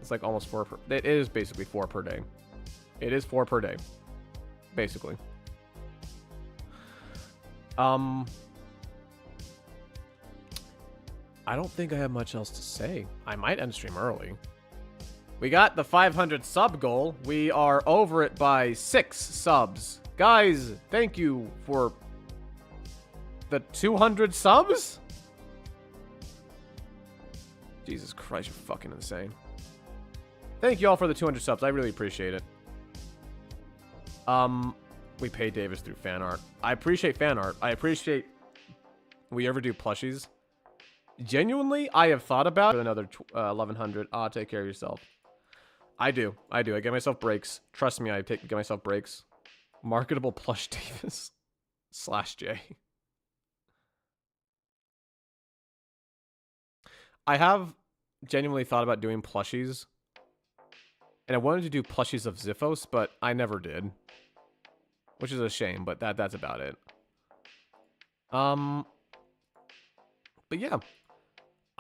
It's like almost 4 per... It is basically 4 per day. It is 4 per day. Basically. I don't think I have much else to say. I might end stream early. We got the 500 sub goal. We are over it by 6 subs. Guys, thank you for the 200 subs? Jesus Christ, you're fucking insane. Thank you all for the 200 subs. I really appreciate it. We pay Davis through fan art. I appreciate fan art. I appreciate we ever do plushies. Genuinely, I have thought about another 1100. Ah, take care of yourself. I do. I get myself breaks. Trust me, get myself breaks. Marketable plush Davis / J. I have genuinely thought about doing plushies. And I wanted to do plushies of Ziphos, but I never did. Which is a shame, but that's about it. But yeah.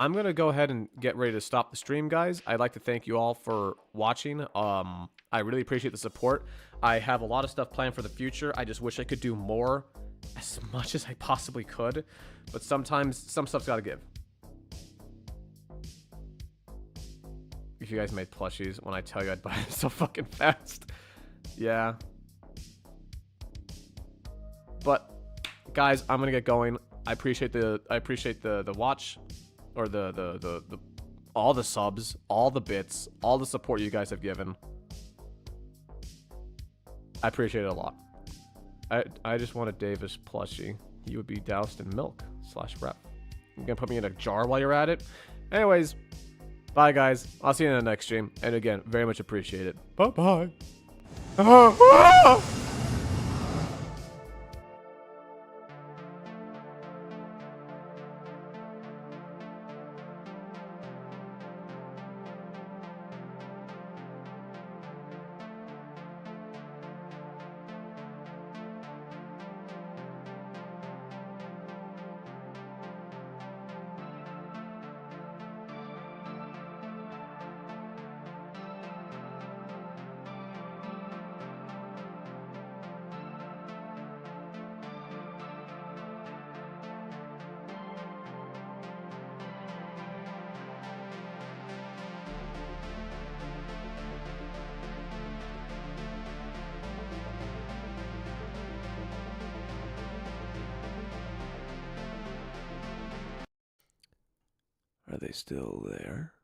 I'm gonna go ahead and get ready to stop the stream, guys. I'd like to thank you all for watching. I really appreciate the support. I have a lot of stuff planned for the future. I just wish I could do more, as much as I possibly could. But sometimes, some stuff's gotta give. If you guys made plushies, when I tell you I'd buy them so fucking fast. Yeah. But, guys, I'm gonna get going. I appreciate the watch. Or all the subs, all the bits, all the support you guys have given. I appreciate it a lot. I just want a Davis plushie. He would be doused in milk / rep. You're gonna put me in a jar while you're at it? Anyways, bye guys. I'll see you in the next stream. And again, very much appreciate it. Bye-bye. Are they still there?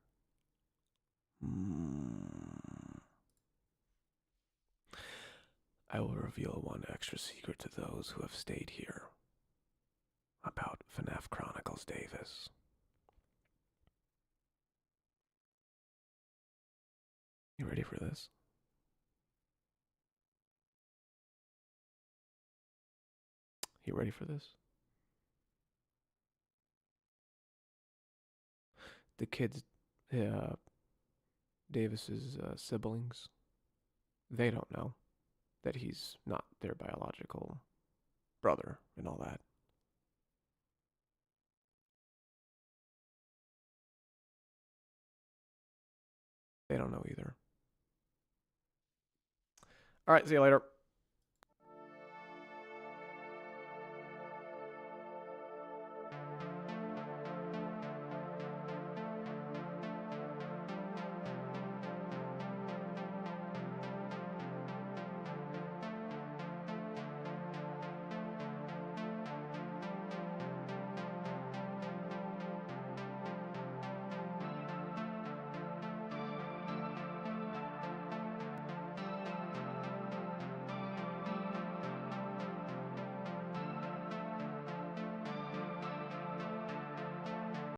I will reveal one extra secret to those who have stayed here about FNAF Chronicles Davis. You ready for this? You ready for this? The kids, Davis's siblings, they don't know that he's not their biological brother and all that. They don't know either. All right, see you later.